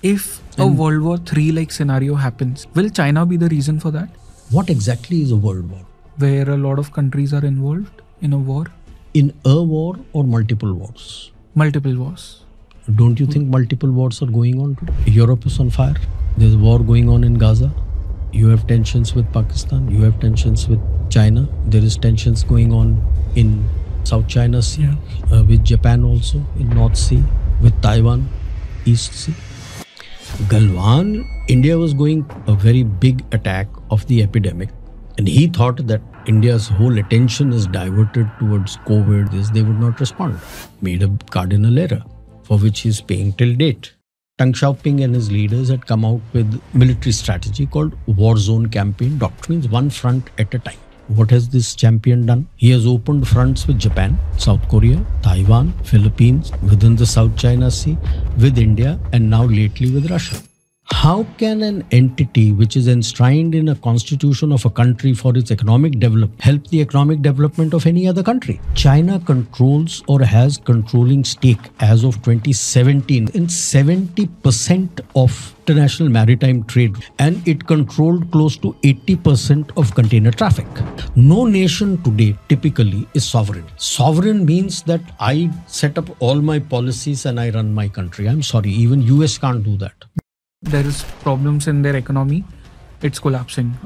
If a World War III like scenario happens, will China be the reason for that? What exactly is a world war? Where a lot of countries are involved in a war? In a war or multiple wars? Multiple wars. Don't you think multiple wars are going on today? Europe is on fire. There's a war going on in Gaza. You have tensions with Pakistan. You have tensions with China. There is tensions going on in South China Sea, with Japan also, in North Sea, with Taiwan, East Sea. Galwan, India was going a very big attack of the epidemic, and he thought that India's whole attention is diverted towards COVID. They would not respond. Made a cardinal error, for which he is paying till date. Deng Xiaoping and his leaders had come out with military strategy called war zone campaign doctrine, means one front at a time. What has this champion done? He has opened fronts with Japan, South Korea, Taiwan, Philippines, within the South China Sea, with India, and now lately with Russia. How can an entity which is enshrined in a constitution of a country for its economic development help the economic development of any other country? China controls or has controlling stake as of 2017 in 70% of international maritime trade, and it controlled close to 80% of container traffic. No nation today typically is sovereign. Sovereign means that I set up all my policies and I run my country. I'm sorry, even US can't do that. There is problems in their economy. It's collapsing.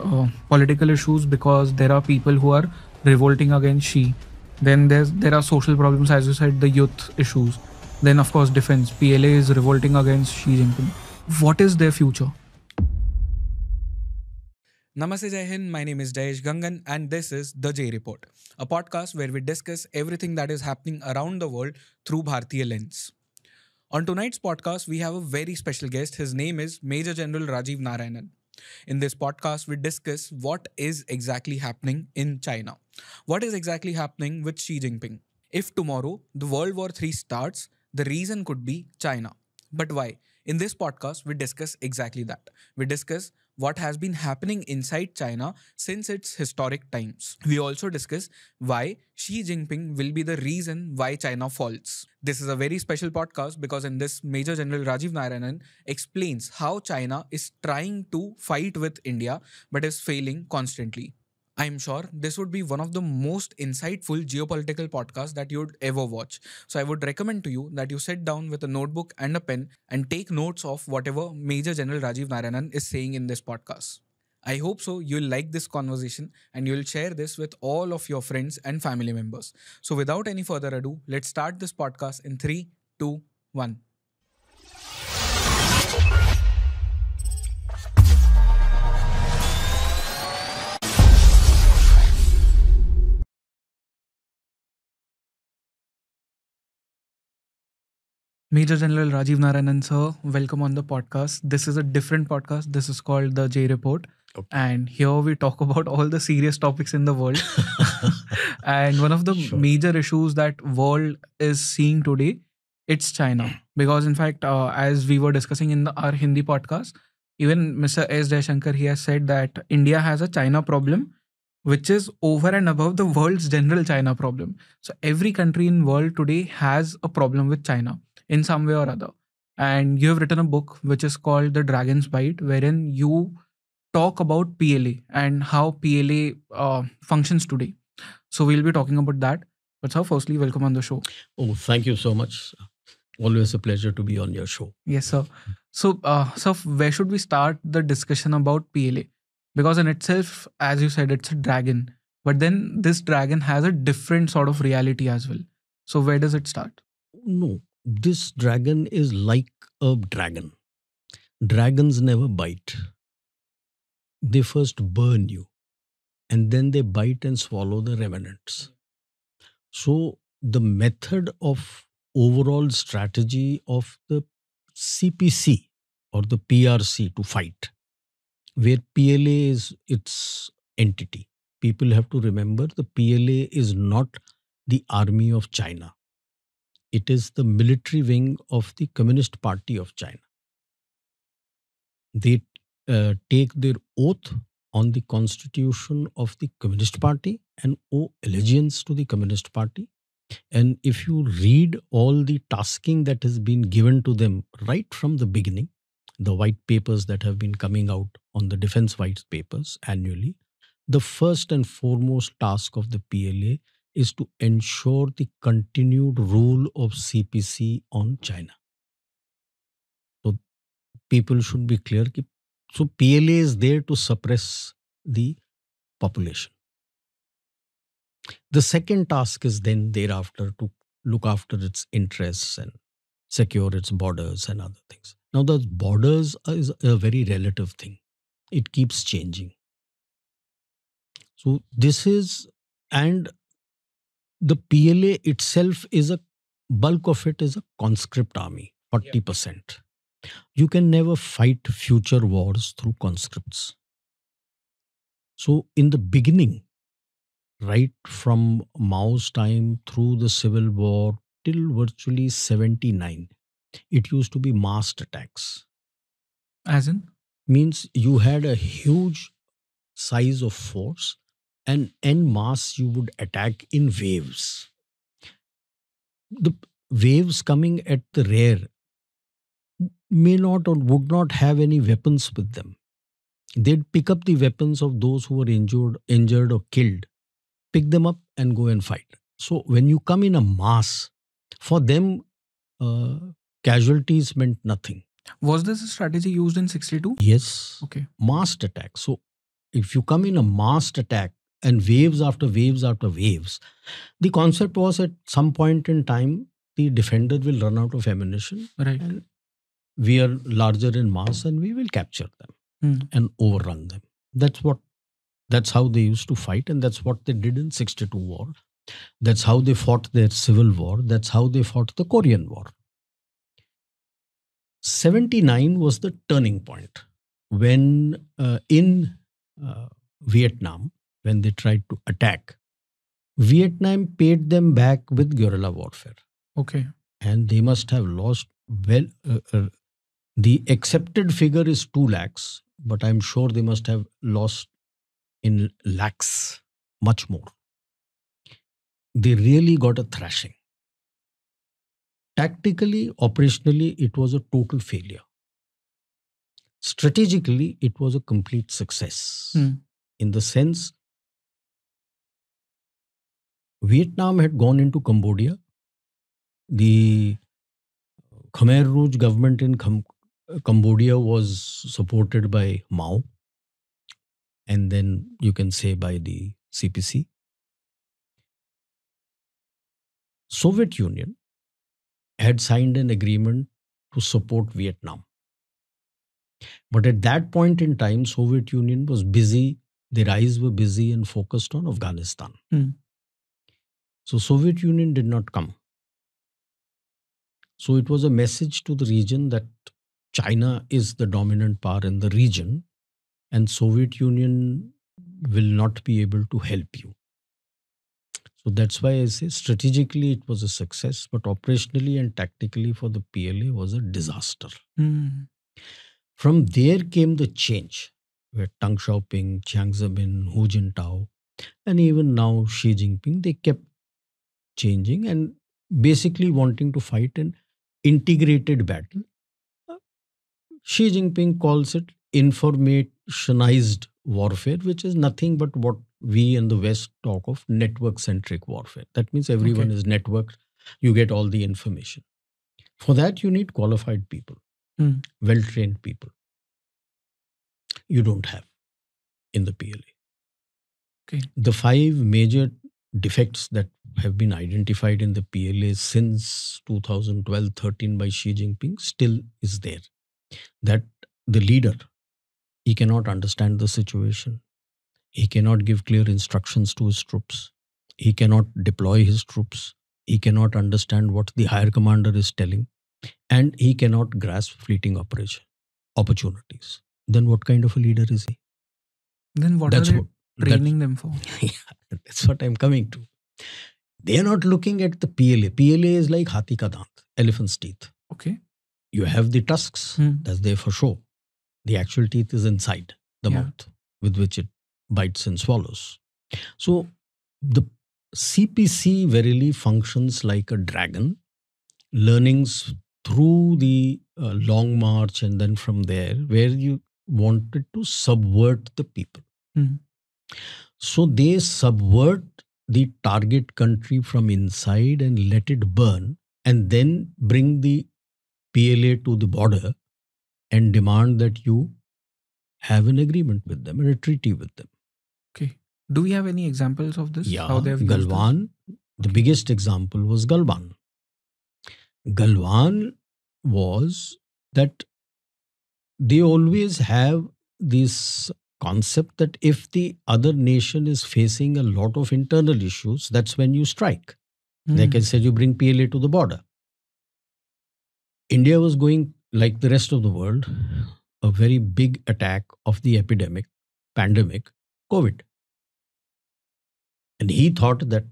Political issues because there are people who are revolting against Xi. Then there are social problems, as you said, the youth issues. Then of course defense. PLA is revolting against Xi Jinping. What is their future? Namaste Jai Hind, my name is Jayesh Gangan and this is The J Report, a podcast where we discuss everything that is happening around the world through Bharatiya lens. On tonight's podcast, we have a very special guest. His name is Major General Rajiv Narayanan. In this podcast, we discuss what is exactly happening in China. What is exactly happening with Xi Jinping? If tomorrow the World War III starts, the reason could be China. But why? In this podcast, we discuss exactly that. We discuss what has been happening inside China since its historic times. We also discuss why Xi Jinping will be the reason why China falls. This is a very special podcast because in this, Major General Rajiv Narayanan explains how China is trying to fight with India but is failing constantly. I am sure this would be one of the most insightful geopolitical podcasts that you'd ever watch. So I would recommend to you that you sit down with a notebook and a pen and take notes of whatever Major General Rajiv Narayanan is saying in this podcast. I hope so you'll like this conversation and you'll share this with all of your friends and family members. So without any further ado, let's start this podcast in 3, 2, 1. Major General Rajiv Narayanan, sir, welcome on the podcast. This is a different podcast. This is called The J Report. Okay. And here we talk about all the serious topics in the world. And one of the major issues that world is seeing today, it's China. Because in fact, as we were discussing in our Hindi podcast, even Mr. S. Jaishankar, he has said that India has a China problem, which is over and above the world's general China problem. So every country in world today has a problem with China in some way or other. And you have written a book which is called The Dragon's Bite, wherein you talk about PLA and how PLA functions today. So we'll be talking about that. But sir, firstly, welcome on the show. Oh, thank you so much. Always a pleasure to be on your show. Yes, sir. So, where should we start the discussion about PLA? Because in itself, as you said, it's a dragon. But then this dragon has a different sort of reality as well. So where does it start? No, this dragon is like a dragon. Dragons never bite. They first burn you and then they bite and swallow the remnants. So the method of overall strategy of the CPC or the PRC to fight, where PLA is its entity. People have to remember the PLA is not the army of China. It is the military wing of the Communist Party of China. They take their oath on the constitution of the Communist Party and owe allegiance to the Communist Party. And if you read all the tasking that has been given to them right from the beginning, the white papers that have been coming out on the defense white papers annually, the first and foremost task of the PLA is to ensure the continued rule of CPC on China. So people should be clear. So PLA is there to suppress the population. The second task is then thereafter to look after its interests and secure its borders and other things. Now, the borders is a very relative thing. It keeps changing. So this is, and the PLA itself is a bulk of it is a conscript army, 40%. You can never fight future wars through conscripts. So in the beginning, right from Mao's time through the Civil War till virtually 79, it used to be massed attacks. As in? Means you had a huge size of force and en masse you would attack in waves. The waves coming at the rear may not or would not have any weapons with them. They'd pick up the weapons of those who were injured or killed, pick them up and go and fight. So when you come in a mass, for them, casualties meant nothing. Was this a strategy used in 62? Yes. Okay. Massed attack. So if you come in a massed attack and waves after waves after waves, the concept was at some point in time, the defender will run out of ammunition. Right. And we are larger in mass and we will capture them and overrun them. That's how they used to fight, and that's what they did in 62 war. That's how they fought their civil war. That's how they fought the Korean War. 79 was the turning point when in Vietnam, when they tried to attack, Vietnam paid them back with guerrilla warfare. Okay. And they must have lost, the accepted figure is 2 lakhs, but I'm sure they must have lost in lakhs, much more. They really got a thrashing. Tactically, operationally, it was a total failure. Strategically, it was a complete success. In the sense, Vietnam had gone into Cambodia. The Khmer Rouge government in Cambodia was supported by Mao, and then you can say by the CPC. Soviet Union had signed an agreement to support Vietnam. But at that point in time, Soviet Union was busy, their eyes were busy and focused on Afghanistan. So Soviet Union did not come. So it was a message to the region that China is the dominant power in the region and Soviet Union will not be able to help you. So that's why I say strategically it was a success, but operationally and tactically for the PLA was a disaster. From there came the change, where Deng Xiaoping, Jiang Zemin, Hu Jintao, and even now Xi Jinping, they kept changing and basically wanting to fight an integrated battle. Xi Jinping calls it informationized warfare, which is nothing but what we in the West talk of network-centric warfare. That means everyone is networked. You get all the information. For that, you need qualified people, well-trained people. You don't have in the PLA. Okay. The 5 major defects that have been identified in the PLA since 2012-13 by Xi Jinping still is there. That the leader, he cannot understand the situation. He cannot give clear instructions to his troops. He cannot deploy his troops. He cannot understand what the higher commander is telling. And he cannot grasp fleeting opportunities. Then what kind of a leader is he? Then what are they training them for? That's what I'm coming to. They are not looking at the PLA. PLA is like Hathi ka dant, elephant's teeth. Okay. You have the tusks, that's there for show. The actual teeth is inside the mouth with which it bites and swallows. So the CPC verily functions like a dragon. Learnings through the Long March and then from there, where you wanted to subvert the people. Hmm. So they subvert the target country from inside and let it burn, and then bring the PLA to the border and demand that you have an agreement with them and a treaty with them. Okay. Do we have any examples of this? How Yeah, they have used this? Galwan, the biggest example was Galwan. Galwan was that they always have this concept that if the other nation is facing a lot of internal issues, that's when you strike. Like I Hmm. said, you bring PLA to the border. India was going, like the rest of the world, a very big attack of the pandemic, COVID. And he thought that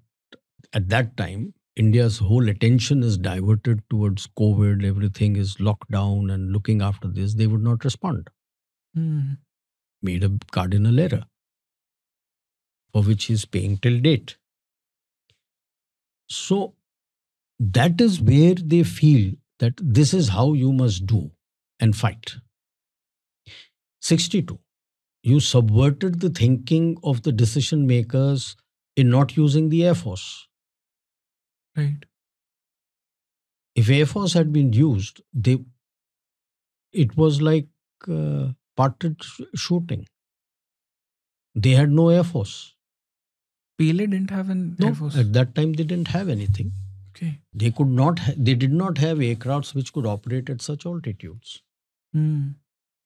at that time, India's whole attention is diverted towards COVID, everything is locked down and looking after this, they would not respond. Hmm. Made a cardinal error for which he is paying till date. So that is where they feel that this is how you must do and fight. 62. You subverted the thinking of the decision makers in not using the Air Force. Right. If Air Force had been used, it was like shooting. They had no Air Force. PLA didn't have an No, Air Force. at that time they didn't have anything. Okay. They could not. They did not have aircrafts which could operate at such altitudes. Hmm.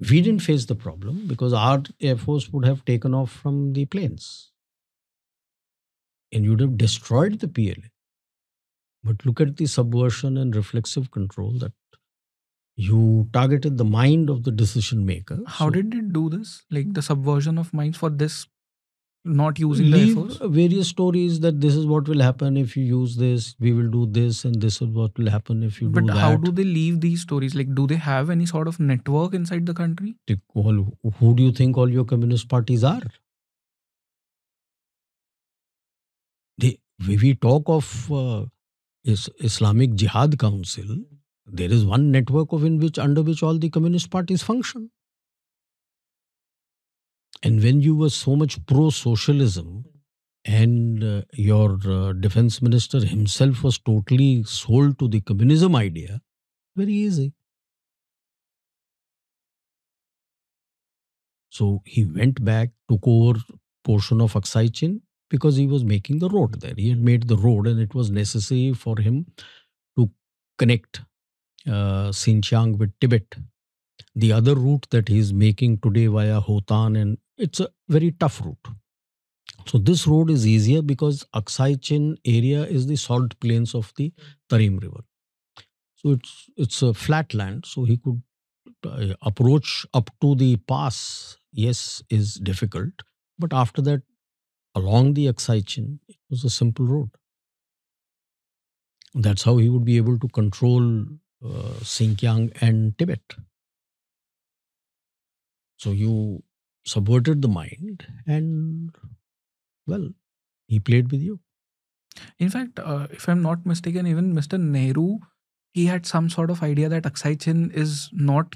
We didn't face the problem because our Air Force would have taken off from the planes and you'd have destroyed the PLA. But look at the subversion and reflexive control that you targeted the mind of the decision maker. How So did it do this? Like the subversion of minds for this not using the Air leave Force? various stories that this is what will happen if you use this, we will do this, and this is what will happen if you But do that. how do they leave these stories? Like, do they have any sort of network inside the country? Who do you think all your communist parties are? We talk of Islamic Jihad Council. There is one network under which all the communist parties function. And when you were so much pro-socialism and your defense minister himself was totally sold to the communism idea, very easy. So he went back, took over portion of Aksai Chin because he was making the road there. He had made the road and it was necessary for him to connect Xinjiang with Tibet. The other route that he is making today via Hotan, and it's a very tough route. So this road is easier because Aksai Chin area is the salt plains of the Tarim River. So it's a flat land. So he could approach up to the pass. Yes, is difficult, but after that, along the Aksai Chin, it was a simple road. That's how he would be able to control Xinjiang and Tibet. So you subverted the mind, and well, he played with you. In fact, if I'm not mistaken, even Mr. Nehru, he had some sort of idea that Aksai Chin is not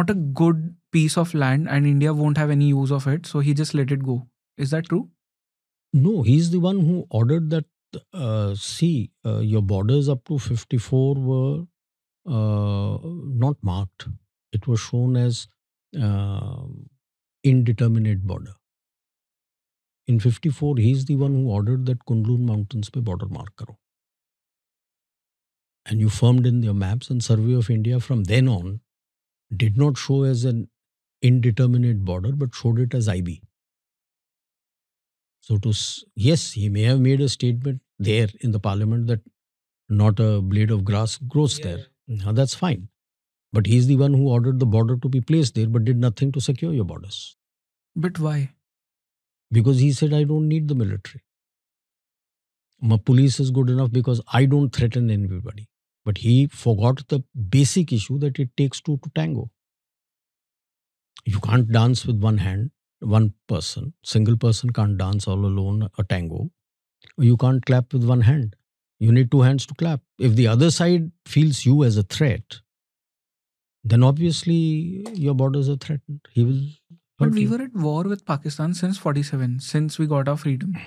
a good piece of land and India won't have any use of it. So he just let it go. Is that true? No, he's the one who ordered that. Your borders up to 54 were not marked. It was shown as uh, indeterminate border. In 54, he's the one who ordered that Kunlun Mountains pe border mark karo. And you firmed in your maps, and Survey of India from then on did not show as an indeterminate border but showed it as IB. So yes, he may have made a statement there in the parliament that not a blade of grass grows there. Now that's fine. But he's the one who ordered the border to be placed there but did nothing to secure your borders. But why? Because he said, I don't need the military. My police is good enough because I don't threaten anybody. But he forgot the basic issue that it takes two to tango. You can't dance with one hand, one person. Single person can't dance all alone a tango. You can't clap with one hand. You need two hands to clap. If the other side feels you as a threat, then obviously your borders are threatened. He will But hurt we you. were at war with Pakistan since 47, since we got our freedom.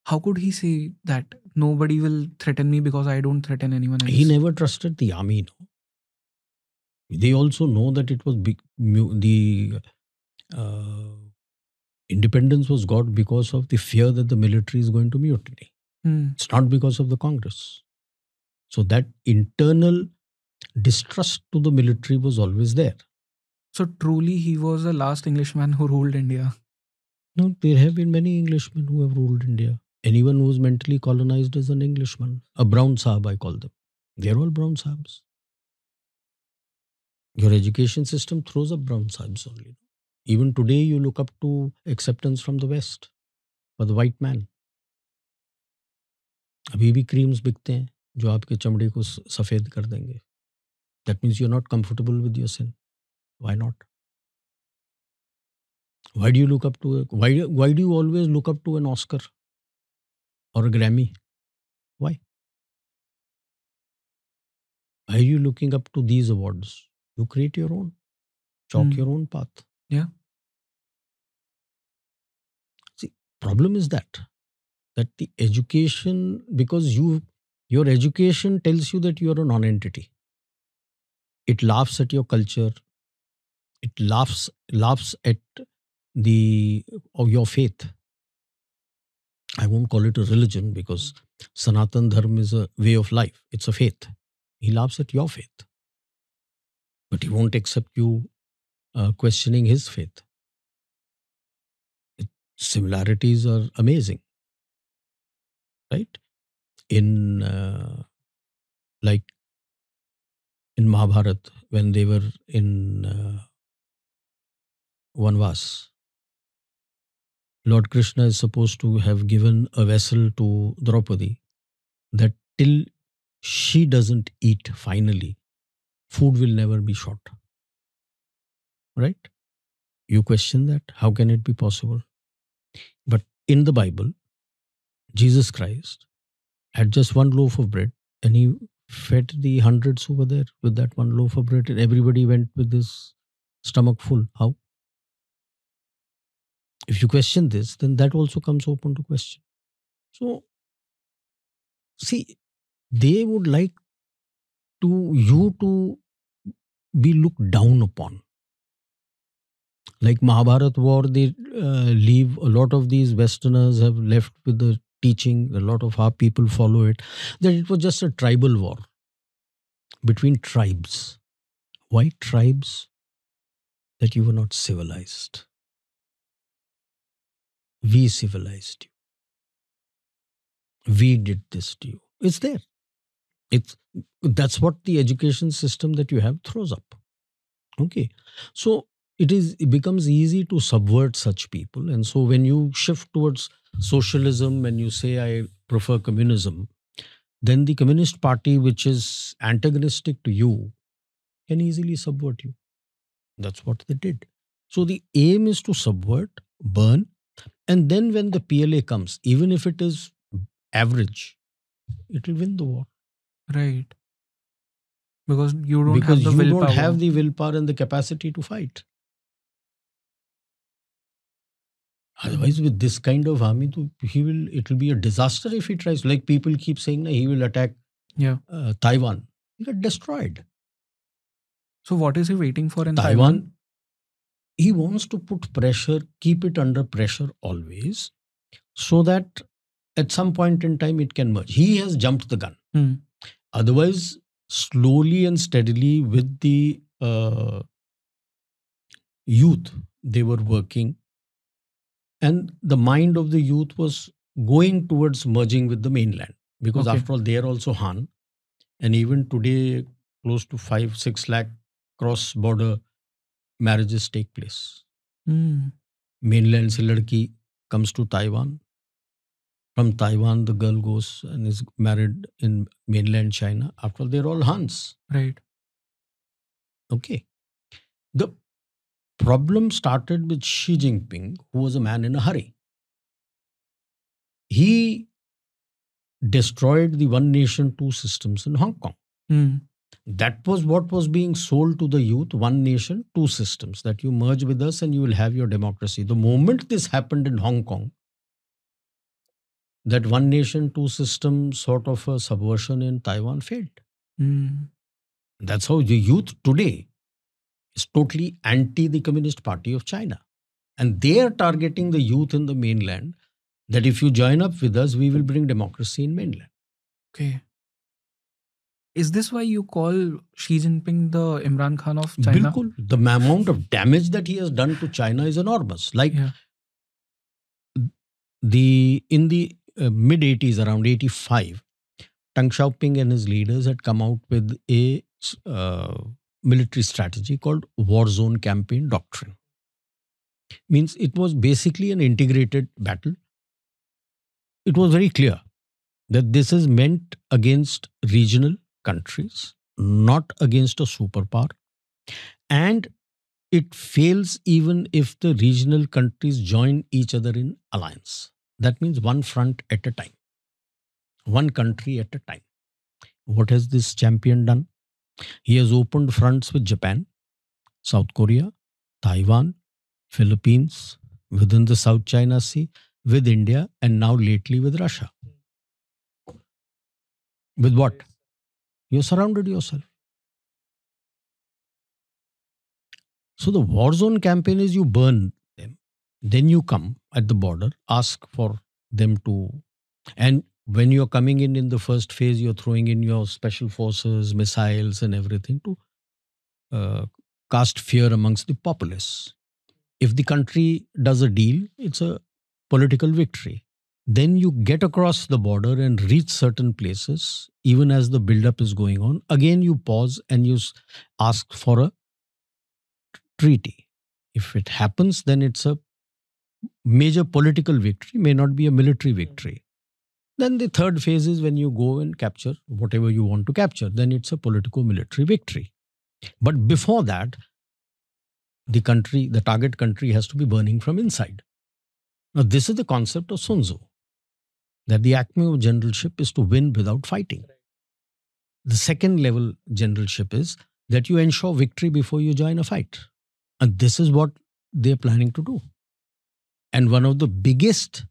How could he say that nobody will threaten me because I don't threaten anyone else? He never trusted the army. No? They also know that it was the uh, independence was got because of the fear that the military is going to mutiny. Hmm. It's not because of the Congress. So that internal distrust to the military was always there. So truly, he was the last Englishman who ruled India. No, there have been many Englishmen who have ruled India. Anyone who is mentally colonized is an Englishman. A brown sahib, I call them. They're all brown sahibs. Your education system throws up brown sahibs only. Even today, you look up to acceptance from the West for the white man. अभी भी creams बिकते हैं जो आपके चमड़े को सफ़ेद कर देंगे. That means you're not comfortable with your sin. Why not? Why do you look up to why do you always look up to an Oscar or a Grammy? Why? Why are you looking up to these awards? You create your own. Chalk your own path. Yeah. See, problem is that the education, because your education tells you that you are a non-entity. It laughs at your culture. It laughs at your faith. I won't call it a religion because Sanatan Dharma is a way of life. It's a faith. He laughs at your faith. But he won't accept you questioning his faith. Similarities are amazing. Right? In like in Mahabharat, when they were in Vanvas, Lord Krishna is supposed to have given a vessel to Draupadi that till she doesn't eat finally, food will never be short. Right? You question that? How can it be possible? But in the Bible, Jesus Christ had just one loaf of bread and he fed the hundreds who were there with that one loaf of bread, and everybody went with this stomach full. How? If you question this, then that also comes open to question. So, see, they would like you to be looked down upon. Like Mahabharat war, they leave, a lot of these Westerners have left with the teaching, a lot of our people follow it, that it was just a tribal war between tribes. Why tribes? That you were not civilized. We civilized you. We did this to you. It's there. That's what the education system that you have throws up. Okay. So it becomes easy to subvert such people. And so when you shift towards socialism, when you say I prefer communism, then the Communist Party, which is antagonistic to you, can easily subvert you. That's what they did. So the aim is to subvert, burn, and then when the PLA comes, even if it is average, it will win the war. Right. Because you don't have the you willpower. don't have the willpower and the capacity to fight. Otherwise, with this kind of army, it will be a disaster if he tries. Like people keep saying, he will attack Taiwan. He got destroyed. So what is he waiting for in Taiwan? He wants to put pressure, keep it under pressure always, so that at some point in time it can merge. He has jumped the gun. Otherwise, slowly and steadily with the youth, they were working. And the mind of the youth was going towards merging with the mainland. Because after all, they are also Han. And even today, close to 5-6 lakh cross-border marriages take place. Mainland se ladki comes to Taiwan. From Taiwan, the girl goes and is married in mainland China. After all, they're all Hans. Right. Okay. The problem started with Xi Jinping, who was a man in a hurry. He destroyed the one nation, two systems in Hong Kong. Mm. That was what was being sold to the youth, one nation, two systems, that you merge with us and you will have your democracy. The moment this happened in Hong Kong, that one nation, two system sort of a subversion in Taiwan failed. Mm. That's how the youth today is totally anti the Communist Party of China. And they are targeting the youth in the mainland that if you join up with us, we will bring democracy in mainland. Okay. Is this why you call Xi Jinping the Imran Khan of China? Bilkul. The amount of damage that he has done to China is enormous. Like Yeah. in the mid 80s, around 85, Deng Xiaoping and his leaders had come out with a military strategy called War Zone Campaign Doctrine. Means it was basically an integrated battle. It was very clear that this is meant against regional countries, not against a superpower. And it fails even if the regional countries join each other in alliance. That means one front at a time, one country at a time. What has this champion done? He has opened fronts with Japan, South Korea, Taiwan, Philippines, within the South China Sea, with India, and now lately with Russia. With what? You surrounded yourself. So the war zone campaign is you burn them, then you come at the border, ask for them to, and when you're coming in the first phase, you're throwing in your special forces, missiles, and everything to cast fear amongst the populace. If the country does a deal, it's a political victory. Then you get across the border and reach certain places, even as the buildup is going on. Again, you pause and you ask for a treaty. If it happens, then it's a major political victory, may not be a military victory. Then the third phase is when you go and capture whatever you want to capture. Then it's a politico-military victory. But before that, the target country has to be burning from inside. Now, this is the concept of Sun Tzu, that the acme of generalship is to win without fighting. The second level generalship is that you ensure victory before you join a fight. And this is what they're planning to do. And one of the biggest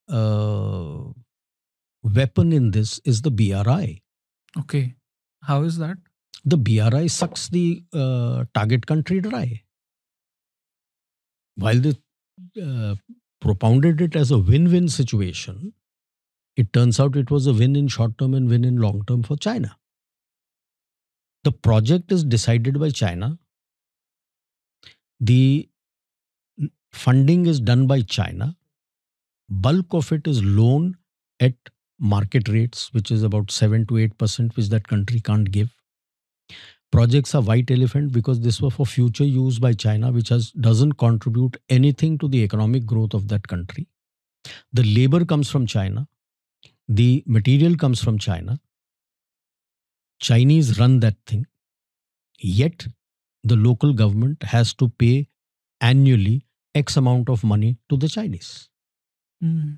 weapon in this is the BRI. Okay. How is that? The BRI sucks the target country dry. While they propounded it as a win-win situation, it turns out it was a win in short term and win in long term for China. The project is decided by China. The funding is done by China. Bulk of it is loan at market rates, which is about 7 to 8%, which that country can't give. Projects are white elephant because this was for future use by China, which doesn't contribute anything to the economic growth of that country. The labor comes from China. The material comes from China. Chinese run that thing. Yet, the local government has to pay annually X amount of money to the Chinese. Mm.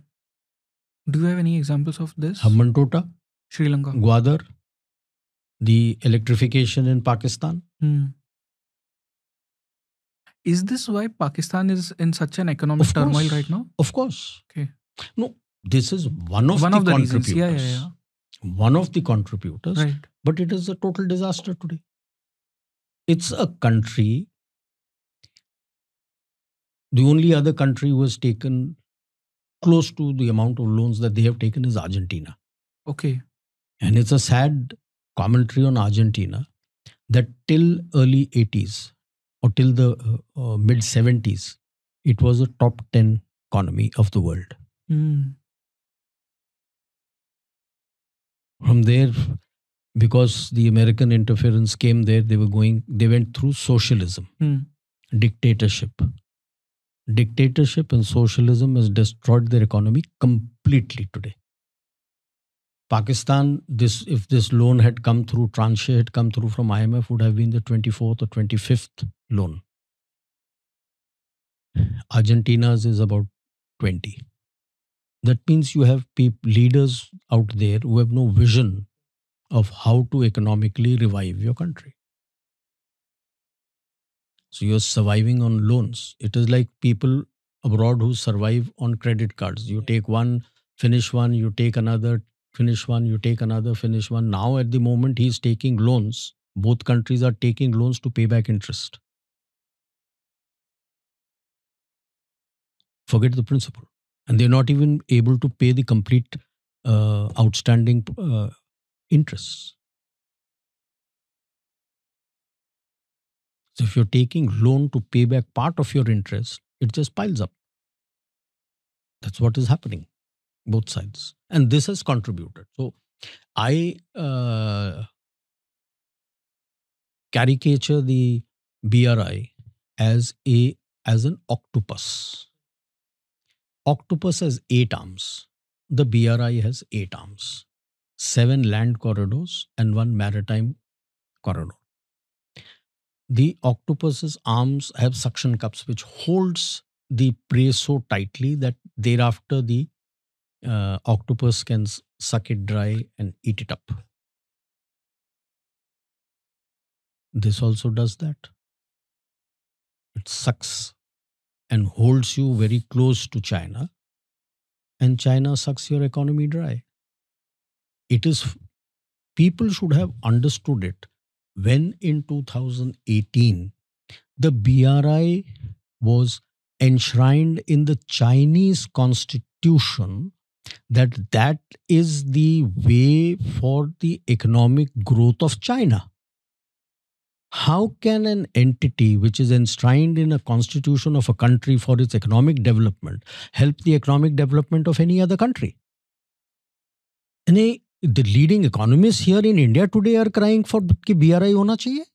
Do you have any examples of this? Hambantota, Sri Lanka. Gwadar, the electrification in Pakistan. Mm. Is this why Pakistan is in such an economic Of turmoil course. right now? Of course. Okay. No, this is one of One the of the reasons. contributors. Yeah. One of the contributors. Right. But it is a total disaster today. It's a country. The only other country who has taken close to the amount of loans that they have taken is Argentina. Okay. And it's a sad commentary on Argentina that till early 80s or till the mid 70s, it was a top 10 economy of the world. Mm. From there, because the American interference came there, they went through socialism, dictatorship. Dictatorship and socialism has destroyed their economy completely today. Pakistan, if this loan had come through, tranche had come through from IMF, would have been the 24th or 25th loan. Argentina's is about 20. That means you have leaders out there who have no vision of how to economically revive your country. So you're surviving on loans. It is like people abroad who survive on credit cards. You take one, finish one, you take another, finish one, you take another, finish one. Now at the moment he's taking loans. Both countries are taking loans to pay back interest. Forget the principal. And they're not even able to pay the complete outstanding interests. So if you're taking loan to pay back part of your interest, it just piles up. That's what is happening, both sides. And this has contributed. So I caricature the BRI as an octopus. Octopus has 8 arms. The BRI has 8 arms. 7 land corridors and 1 maritime corridor. The octopus's arms have suction cups which holds the prey so tightly that thereafter the octopus can suck it dry and eat it up. This also does that. It sucks and holds you very close to China, and China sucks your economy dry. It is, people should have understood it when in 2018 the BRI was enshrined in the Chinese constitution, that is the way for the economic growth of China. How can an entity which is enshrined in a constitution of a country for its economic development help the economic development of any other country? And the leading economists here in India today are crying for कि BRI hona chahiye.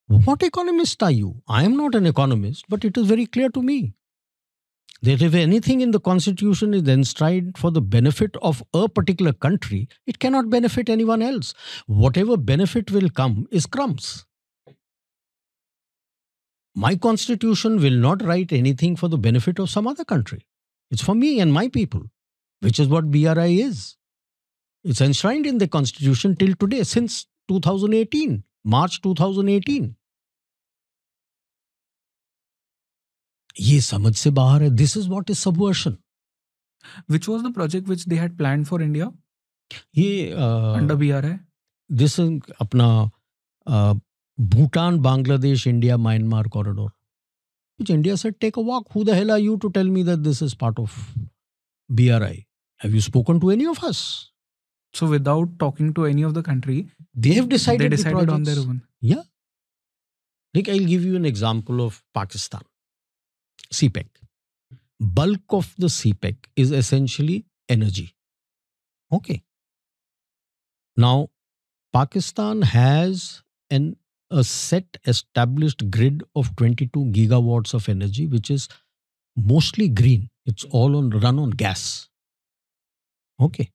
What economist are you? I am not an economist, but it is very clear to me that if anything in the constitution is enshrined for the benefit of a particular country, it cannot benefit anyone else. Whatever benefit will come is crumbs. My constitution will not write anything for the benefit of some other country. It's for me and my people, which is what BRI is. It's enshrined in the constitution till today, since 2018, March 2018. ये समझ से बाहर है. This is what is subversion. Which was the project which they had planned for India ये under BRI? this is अपना Bhutan, Bangladesh, India, Myanmar corridor. Which India said, take a walk. Who the hell are you to tell me that this is part of BRI? Have you spoken to any of us? So without talking to any of the country, They have decided, they decided the on their projects. own. Yeah. Like I'll give you an example of Pakistan. CPEC. Bulk of the CPEC is essentially energy. Okay. Now, Pakistan has a set established grid of 22 gigawatts of energy, which is mostly green. It's all run on gas. Okay.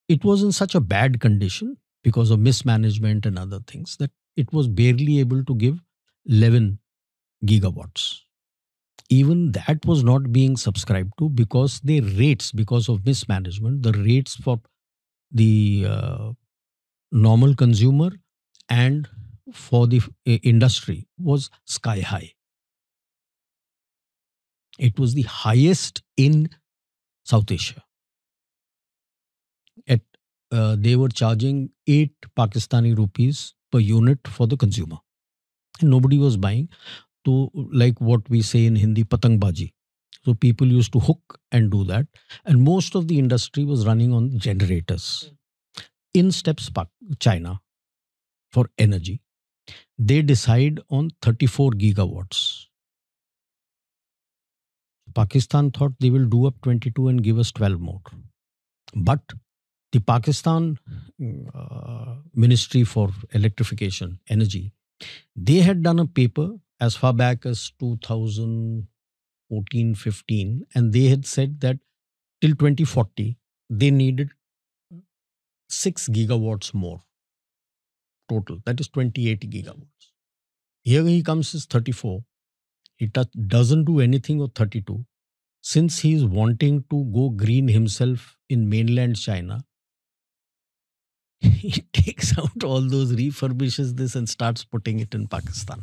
It was in such a bad condition because of mismanagement and other things that it was barely able to give 11 gigawatts. Even that was not being subscribed to because because of mismanagement, the rates for the normal consumer and for the industry was sky high. It was the highest in South Asia. They were charging 8 Pakistani rupees per unit for the consumer. And nobody was buying. So like what we say in Hindi, patangbaji. So people used to hook and do that. And most of the industry was running on generators. In steps China for energy. They decide on 34 gigawatts. Pakistan thought they will do up 22 and give us 12 more. But the Pakistan Ministry for Electrification, Energy, they had done a paper as far back as 2014-15, and they had said that till 2040, they needed 6 gigawatts more total. That is 28 gigawatts. Here he comes is 34. He doesn't do anything with 32. since he's wanting to go green himself in mainland China, he takes out all those, refurbishes this and starts putting it in Pakistan.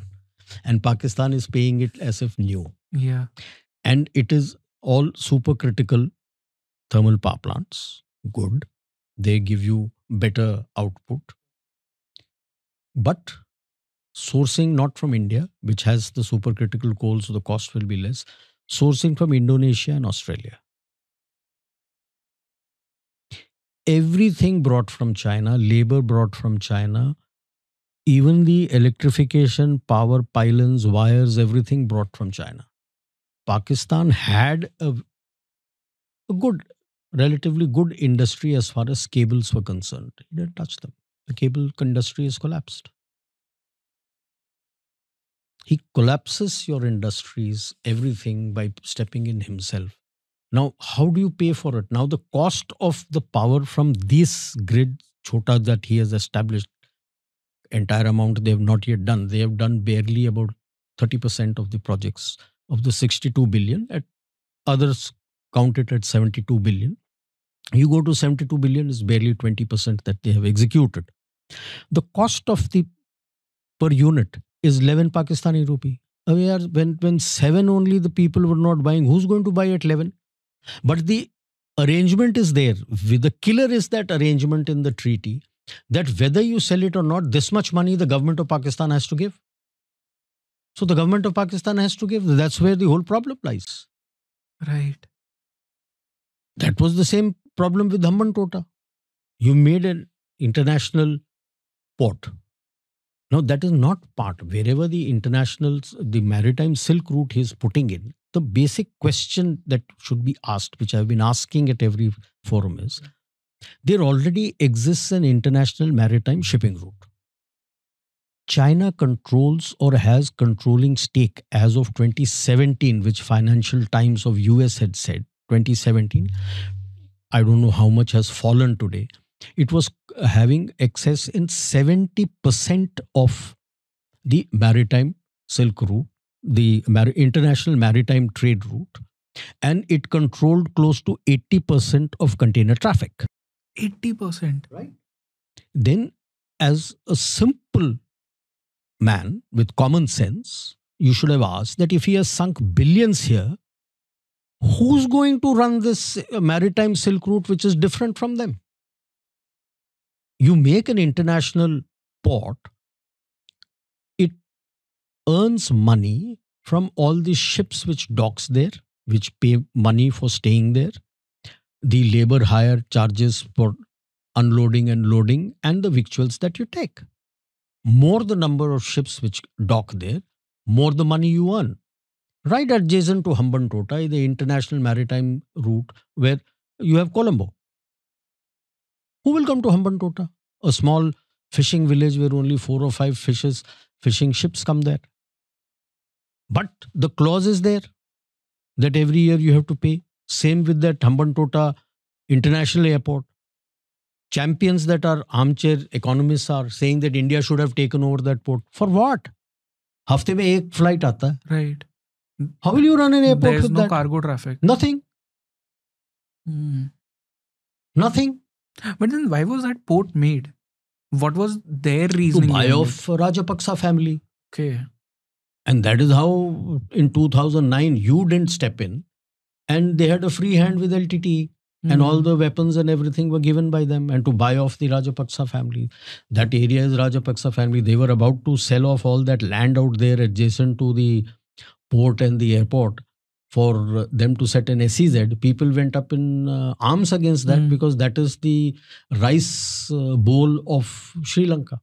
And Pakistan is paying it as if new. Yeah. And it is all supercritical thermal power plants. Good. They give you better output. But sourcing not from India, which has the supercritical coal, so the cost will be less. Sourcing from Indonesia and Australia. Everything brought from China, labor brought from China, even the electrification, power pylons, wires, everything brought from China. Pakistan had a good, relatively good industry as far as cables were concerned. He didn't touch them. The cable industry has collapsed. He collapses your industries, everything, by stepping in himself. Now, how do you pay for it? Now, the cost of the power from this grid, Chota, that he has established, entire amount they have not yet done. They have done barely about 30% of the projects of the 62 billion. At others count it at 72 billion. You go to 72 billion, is barely 20% that they have executed. The cost of the per unit is 11 Pakistani rupee. When 7 only the people were not buying, who's going to buy at 11? But the arrangement is there. The killer is that arrangement in the treaty, that whether you sell it or not, this much money the government of Pakistan has to give. So the government of Pakistan has to give. That's where the whole problem lies. Right. That was the same problem with Hambantota. You made an international port. Now that is not part. Wherever the the maritime Silk Route he is putting in, the basic question that should be asked, which I've been asking at every forum, is there already exists an international maritime shipping route. China controls or has controlling stake as of 2017, which Financial Times of US had said, 2017. I don't know how much has fallen today. It was having access in 70% of the maritime Silk Route, the international maritime trade route, and it controlled close to 80% of container traffic. 80%. Right. Then, as a simple man with common sense, you should have asked that if he has sunk billions here, who's going to run this maritime Silk Route which is different from them? You make an international port, it earns money from all the ships which docks there, which pay money for staying there, the labor hire charges for unloading and loading, and the victuals that you take. More the number of ships which dock there, more the money you earn. Right adjacent to Hambantota, the international maritime route where you have Colombo. Who will come to Hambantota? A small fishing village where only 4 or 5 fishing ships come there. But the clause is there that every year you have to pay. Same with that Hambantota International Airport. Champions that are armchair economists are saying that India should have taken over that port. For what? Hafte mein ek flight aata hai. Right. How will you run an airport There's with no that? cargo traffic. Nothing. Nothing. But then why was that port made? What was their To reasoning? buy behind off Rajapaksa family. it? Okay. And that is how in 2009 you didn't step in. And they had a free hand with LTT. And all the weapons and everything were given by them, and to buy off the Rajapaksa family. That area is Rajapaksa family. They were about to sell off all that land out there adjacent to the port and the airport for them to set an SEZ. People went up in arms against that because that is the rice bowl of Sri Lanka.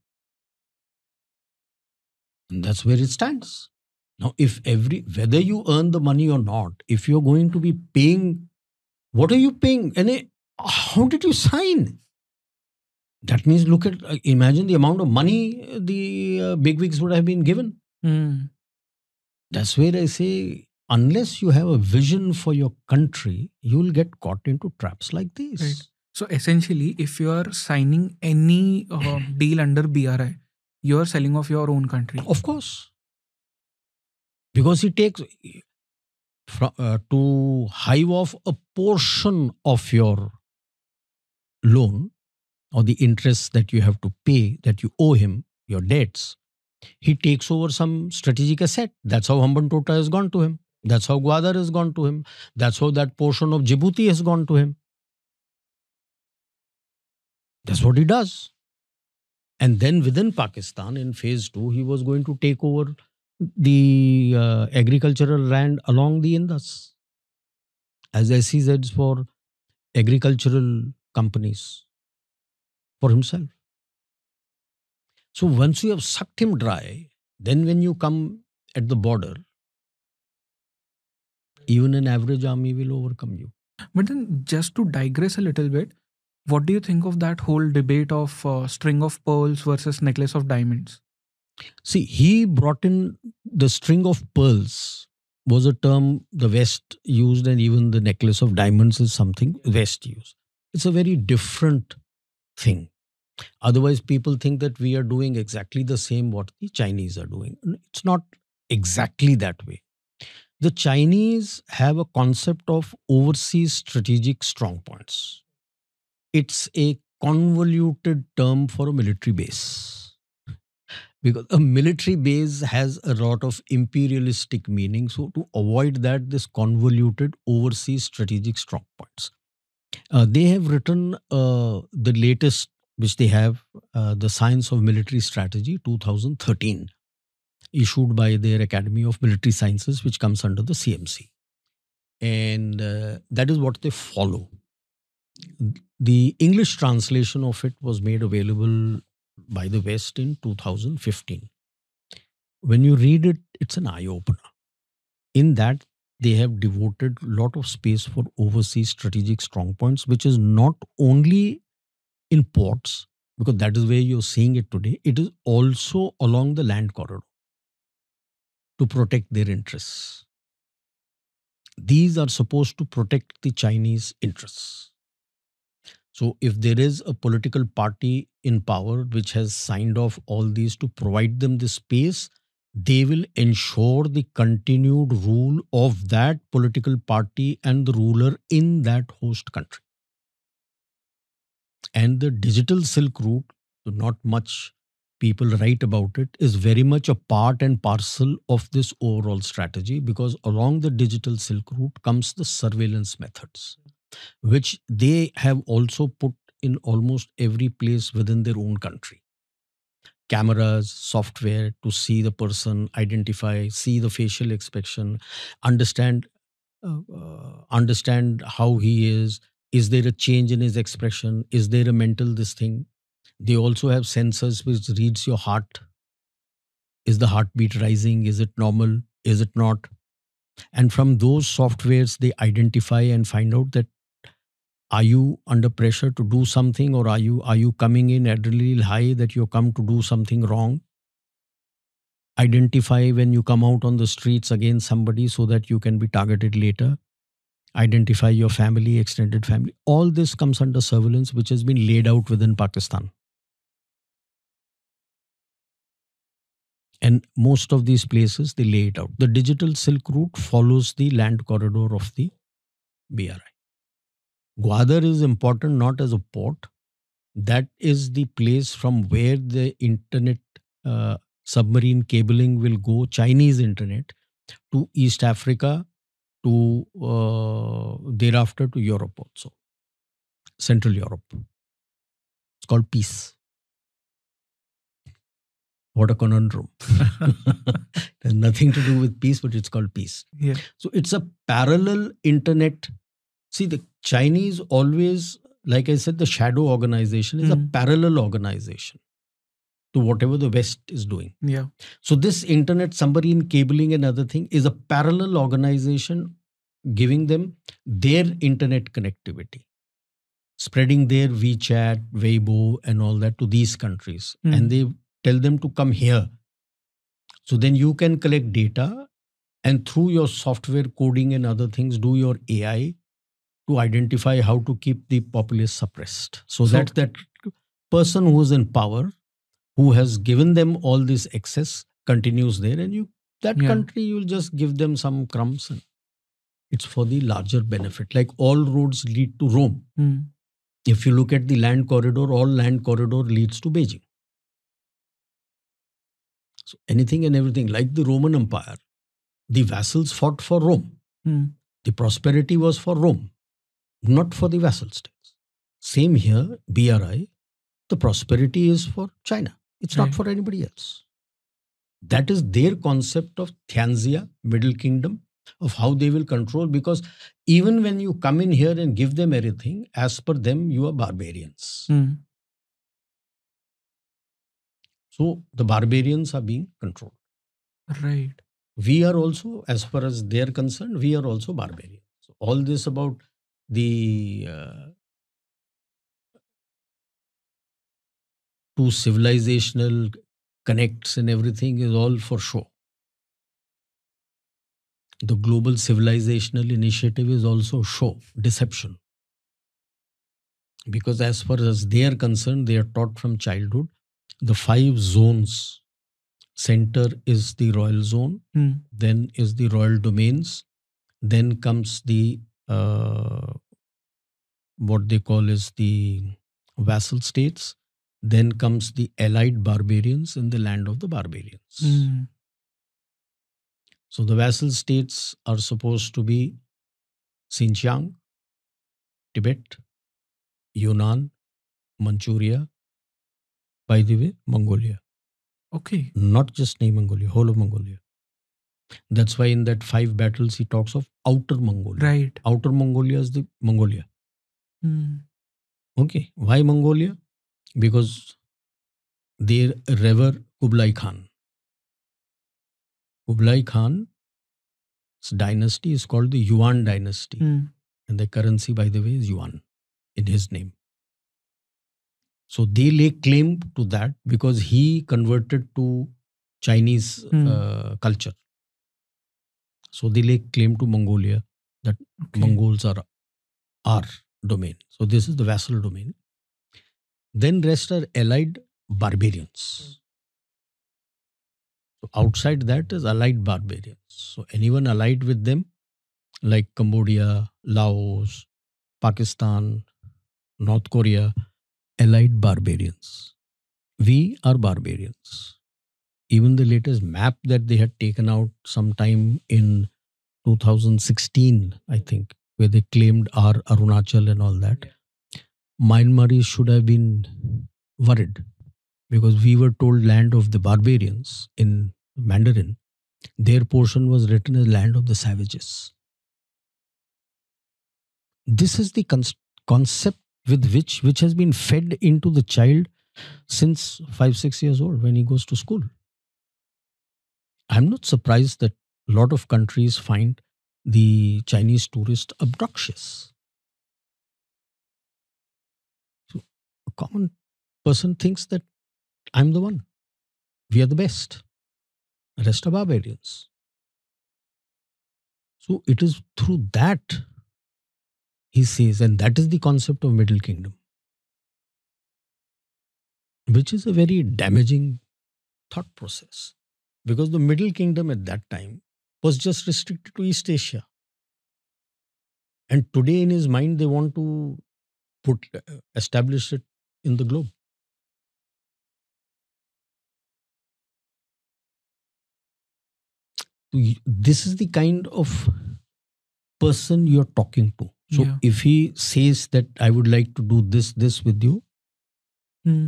And that's where it stands. Now, if whether you earn the money or not, if you're going to be paying, what are you paying? And how did you sign? That means imagine the amount of money the bigwigs would have been given. That's where I say, unless you have a vision for your country, you will get caught into traps like these. Right. So essentially, if you are signing any deal under BRI, you are selling off your own country. Of course. Because to hive off a portion of your loan or the interest that you have to pay, that you owe him, your debts, he takes over some strategic asset. That's how Hambantota has gone to him. That's how Gwadar has gone to him. That's how that portion of Djibouti has gone to him. That's what he does. And then within Pakistan, in phase 2, he was going to take over the agricultural land along the Indus as SEZs for agricultural companies for himself. So once you have sucked him dry, then when you come at the border, even an average army will overcome you. But then, just to digress a little bit, what do you think of that whole debate of string of pearls versus necklace of diamonds? See, he brought in the string of pearls was a term the West used, and even the necklace of diamonds is something West used. It's a very different thing. Otherwise, people think that we are doing exactly the same what the Chinese are doing. It's not exactly that way. The Chinese have a concept of overseas strategic strong points. It's a convoluted term for a military base. Because a military base has a lot of imperialistic meaning. So to avoid that, this convoluted overseas strategic strong points. They have written the latest, which they have, the Science of Military Strategy 2013, issued by their Academy of Military Sciences, which comes under the CMC. And that is what they follow. The English translation of it was made available by the West in 2015. When you read it, it's an eye-opener. In that, they have devoted a lot of space for overseas strategic strong points, which is not only in ports, because that is where you're seeing it today. It is also along the land corridor to protect their interests. These are supposed to protect the Chinese interests. So if there is a political party in power which has signed off all these to provide them the space, they will ensure the continued rule of that political party and the ruler in that host country. And the digital Silk Route, not much people write about it, is very much a part and parcel of this overall strategy, because along the digital Silk Route comes the surveillance methods, which they have also put in almost every place within their own country. Cameras, software to see the person, identify, see the facial expression, understand how he is. Is there a change in his expression? Is there a mental this thing? They also have sensors which reads your heart. Is the heartbeat rising? Is it normal? Is it not? And from those softwares, they identify and find out that are you under pressure to do something, or are you coming in adrenaline high that you come to do something wrong? Identify when you come out on the streets against somebody so that you can be targeted later. Identify your family, extended family. All this comes under surveillance, which has been laid out within Pakistan. And most of these places, they lay it out. The digital Silk Route follows the land corridor of the BRI. Gwadar is important not as a port. That is the place from where the internet submarine cabling will go, Chinese internet, to East Africa, to thereafter to Europe also, Central Europe. It's called peace. What a conundrum. There's nothing to do with peace, but it's called peace. Yeah. So it's a parallel internet. See, the Chinese always, like I said, the shadow organization is a parallel organization to whatever the West is doing. Yeah. So this internet submarine cabling and other thing is a parallel organization giving them their internet connectivity, spreading their WeChat, Weibo and all that to these countries. And they tell them to come here. So then you can collect data and through your software coding and other things, do your AI to identify how to keep the populace suppressed. So that person who is in power, who has given them all this access, continues there, and country, you'll just give them some crumbs. It's for the larger benefit. Like all roads lead to Rome. Hmm. If you look at the land corridor, all land corridor leads to Beijing. So anything and everything, like the Roman Empire, the vassals fought for Rome. Hmm. The prosperity was for Rome, not for the vassal states. Same here, BRI, the prosperity is for China. It's not Right. for anybody else. That is their concept of Tianxia, Middle Kingdom, of how they will control. Because even when you come in here and give them everything, as per them, you are barbarians. Hmm. So the barbarians are being controlled. Right. We are also, as far as they are concerned, we are also barbarians. So all this about the two civilizational connects and everything is all for show. The global civilizational initiative is also show, deception. Because as far as they are concerned, they are taught from childhood the 5 zones. Center is the royal zone, Hmm. then is the royal domains, then comes the what they call is the vassal states, then comes the allied barbarians in the land of the barbarians. Hmm. So the vassal states are supposed to be Xinjiang, Tibet, Yunnan, Manchuria, by the way, Mongolia. Okay. Not just name Mongolia, whole of Mongolia. That's why in that 5 battles he talks of outer Mongolia. Right. Outer Mongolia is the Mongolia. Hmm. Okay. Why Mongolia? Because they revere Kublai Khan. Kublai Khan's dynasty is called the Yuan dynasty. Hmm. And the currency, by the way, is Yuan in his name. So they lay claim to that because he converted to Chinese culture. So they lay claim to Mongolia that Okay. Mongols are our domain. So this is the vassal domain. Then rest are allied barbarians. So outside that is allied barbarians. So anyone allied with them, like Cambodia, Laos, Pakistan, North Korea, allied barbarians. We are barbarians. Even the latest map that they had taken out sometime in 2016, I think, where they claimed our Arunachal and all that, Myanmar should have been worried because we were told land of the barbarians in Mandarin. Their portion was written as land of the savages. This is the concept with which has been fed into the child since 5-6 years old when he goes to school. I'm not surprised that a lot of countries find the Chinese tourist obnoxious. So a common person thinks that I'm the one. We are the best. The rest are barbarians. So it is through that he says, and that is the concept of Middle Kingdom, which is a very damaging thought process. Because the Middle Kingdom at that time was just restricted to East Asia. And today in his mind, they want to establish it in the globe. This is the kind of person you're talking to. So Yeah. if he says that I would like to do this with you, Hmm.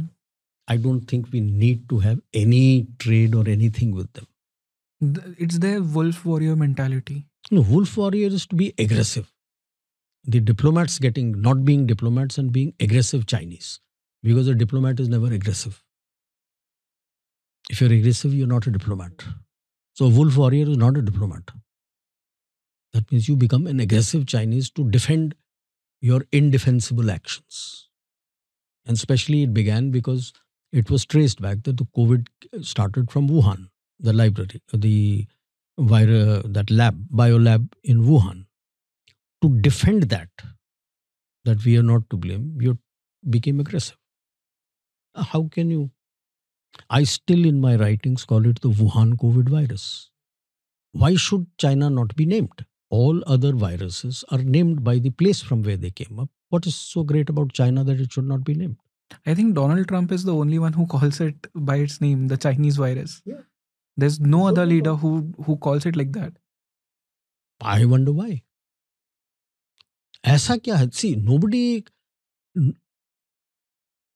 I don't think we need to have any trade or anything with them. It's their wolf warrior mentality. No, wolf warrior is to be aggressive. The diplomats not being diplomats and being aggressive Chinese. Because a diplomat is never aggressive. If you're aggressive, you're not a diplomat. So a wolf warrior is not a diplomat. That means you become an aggressive Chinese to defend your indefensible actions. And especially it began because it was traced back that the COVID started from Wuhan, the library, the that lab, biolab in Wuhan. To defend that we are not to blame, you became aggressive. How can you? I still in my writings call it the Wuhan COVID virus. Why should China not be named? All other viruses are named by the place from where they came up. What is so great about China that it should not be named? I think Donald Trump is the only one who calls it by its name, the Chinese virus. Yeah. There's no other leader who calls it like that. I wonder why. ऐसा क्या है? See,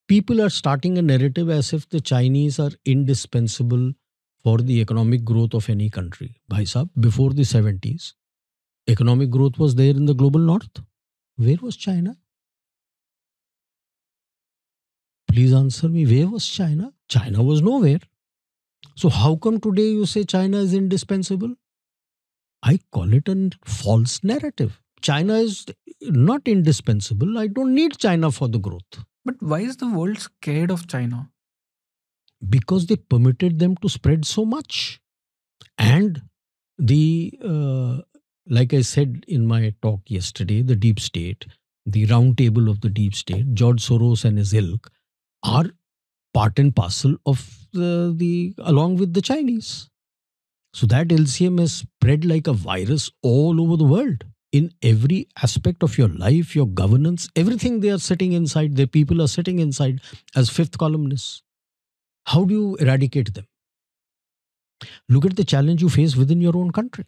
people are starting a narrative as if the Chinese are indispensable for the economic growth of any country. Bhai sahab, before the 70s, economic growth was there in the global north. Where was China? Please answer me. Where was China? China was nowhere. So how come today you say China is indispensable? I call it a false narrative. China is not indispensable. I don't need China for the growth. But why is the world scared of China? Because they permitted them to spread so much. And like I said in my talk yesterday, the deep state, the round table of the deep state, George Soros and his ilk are part and parcel of along with the Chinese. So that LCM has spread like a virus all over the world. In every aspect of your life, your governance, everything they are sitting inside, their people are sitting inside as fifth columnists. How do you eradicate them? Look at the challenge you face within your own country.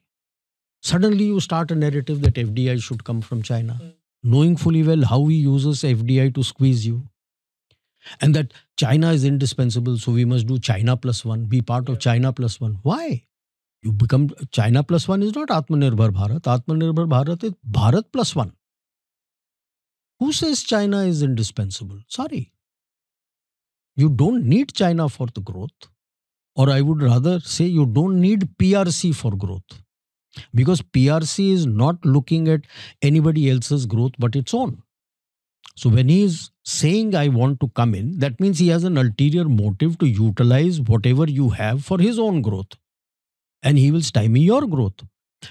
Suddenly you start a narrative that FDI should come from China, knowing fully well how he uses FDI to squeeze you. And that China is indispensable, so we must do China plus one, be part of China plus one. Why? You become China plus one is not Atmanirbhar Bharat. Atmanirbhar Bharat is Bharat plus one. Who says China is indispensable? Sorry. You don't need China for the growth. Or I would rather say you don't need PRC for growth. Because PRC is not looking at anybody else's growth but its own. So when he is saying I want to come in, that means he has an ulterior motive to utilize whatever you have for his own growth. And he will stymie your growth.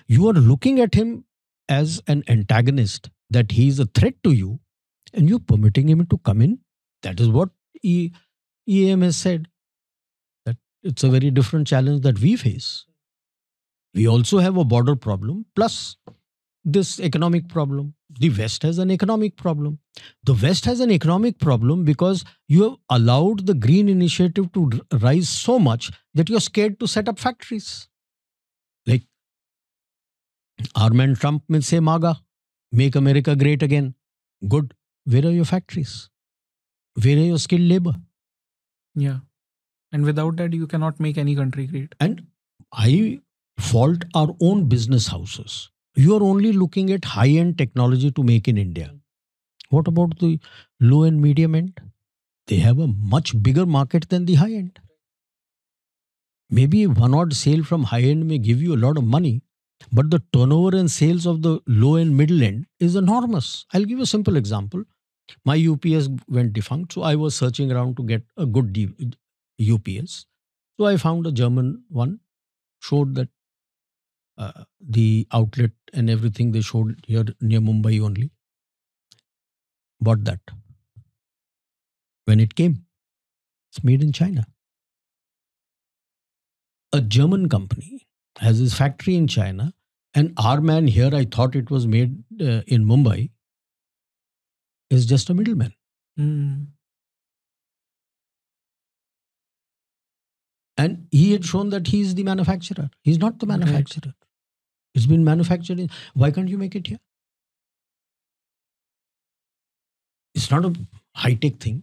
You are looking at him as an antagonist, that he is a threat to you, and you're permitting him to come in. That is what EAM has said. That it's a very different challenge that we face. We also have a border problem, plus this economic problem. The West has an economic problem. The West has an economic problem because you have allowed the green initiative to rise so much that you're scared to set up factories. Like our man Trump will say MAGA, make America great again. Good. Where are your factories? Where are your skilled labor? Yeah. And without that, you cannot make any country great. And I fault our own business houses. You are only looking at high-end technology to make in India. What about the low and medium end? They have a much bigger market than the high end. Maybe one odd sale from high end may give you a lot of money, but the turnover and sales of the low and middle end is enormous. I'll give you a simple example. My UPS went defunct, so I was searching around to get a good UPS. So I found a German one, showed that the outlet and everything they showed here near Mumbai only. Bought that. When it came, it's made in China. A German company has his factory in China, and our man here, I thought it was made in Mumbai, is just a middleman. And he had shown that he is the manufacturer. He's not the manufacturer. Right. It's been manufactured in... Why can't you make it here? It's not a high-tech thing.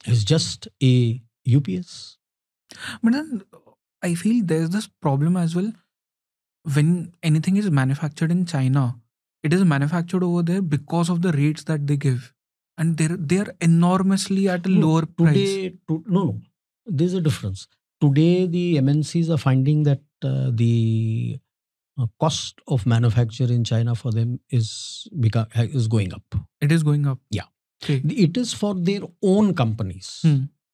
It's just a UPS. But then I feel there's this problem as well. When anything is manufactured in China, it is manufactured over there because of the rates that they give. And they're enormously at a lower price. No. There's a difference. Today, the MNCs are finding that the cost of manufacture in China for them is going up. It is going up? Yeah. Okay. It is for their own companies,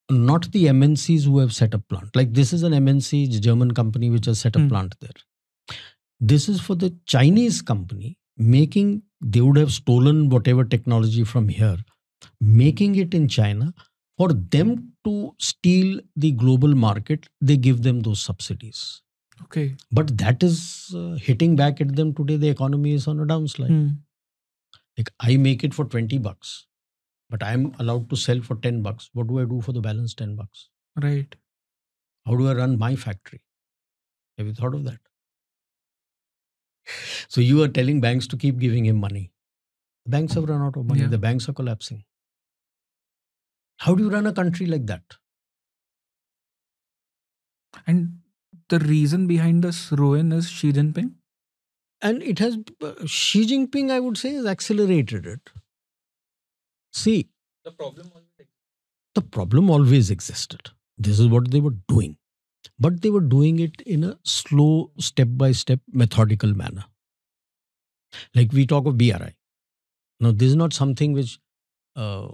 not the MNCs who have set up plant. Like this is an MNC German company which has set up plant there. This is for the Chinese company making, they would have stolen whatever technology from here, making it in China. For them to steal the global market, they give them those subsidies. Okay. But that is hitting back at them today. The economy is on a downslide. Hmm. Like I make it for $20, but I'm allowed to sell for $10. What do I do for the balance $10? Right. How do I run my factory? Have you thought of that? So you are telling banks to keep giving him money. Banks have run out of money. Yeah. The banks are collapsing. How do you run a country like that? And the reason behind this ruin is Xi Jinping. And it has, Xi Jinping, I would say, has accelerated it. See, the problem always existed. This is what they were doing. But they were doing it in a slow, step by step, methodical manner. Like we talk of BRI. Now, this is not something which uh,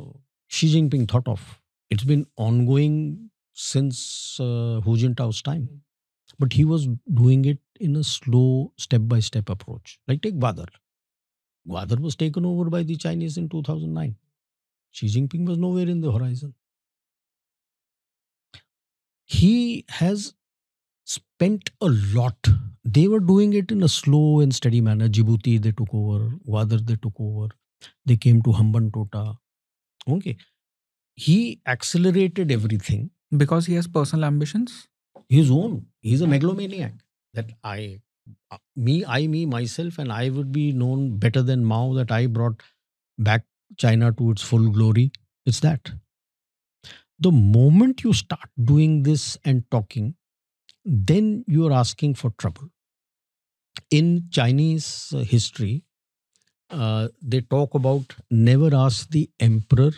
Xi Jinping thought of. It's been ongoing since Hu Jintao's time. But he was doing it in a slow, step by step approach. Like take Gwadar. Gwadar was taken over by the Chinese in 2009. Xi Jinping was nowhere in the horizon. He has spent a lot. They were doing it in a slow and steady manner. Djibouti, they took over. Gwadar, they took over. They came to Hambantota. Okay. He accelerated everything. Because he has personal ambitions. His own. He's a megalomaniac. That me, myself, and I would be known better than Mao that I brought back China to its full glory. It's that. The moment you start doing this and talking, then you are asking for trouble. In Chinese history, they talk about never ask the emperor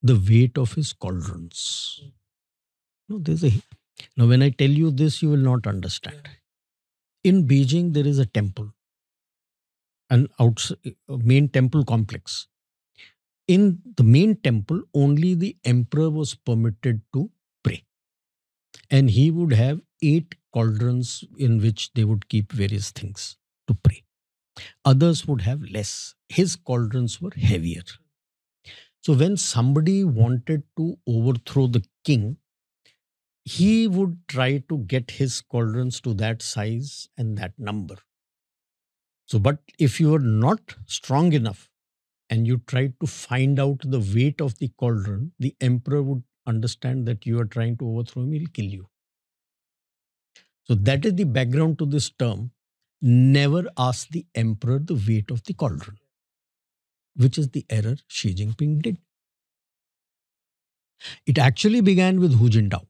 the weight of his cauldrons. No, now when I tell you this, you will not understand. In Beijing, there is a temple, an main temple complex. In the main temple, only the emperor was permitted to pray. And he would have 8 cauldrons in which they would keep various things to pray. Others would have less. His cauldrons were heavier. So when somebody wanted to overthrow the king, he would try to get his cauldrons to that size and that number. So, but if you are not strong enough and you tried to find out the weight of the cauldron, the emperor would understand that you are trying to overthrow him, he'll kill you. So that is the background to this term. Never ask the emperor the weight of the cauldron, which is the error Xi Jinping did. It actually began with Hu Jintao.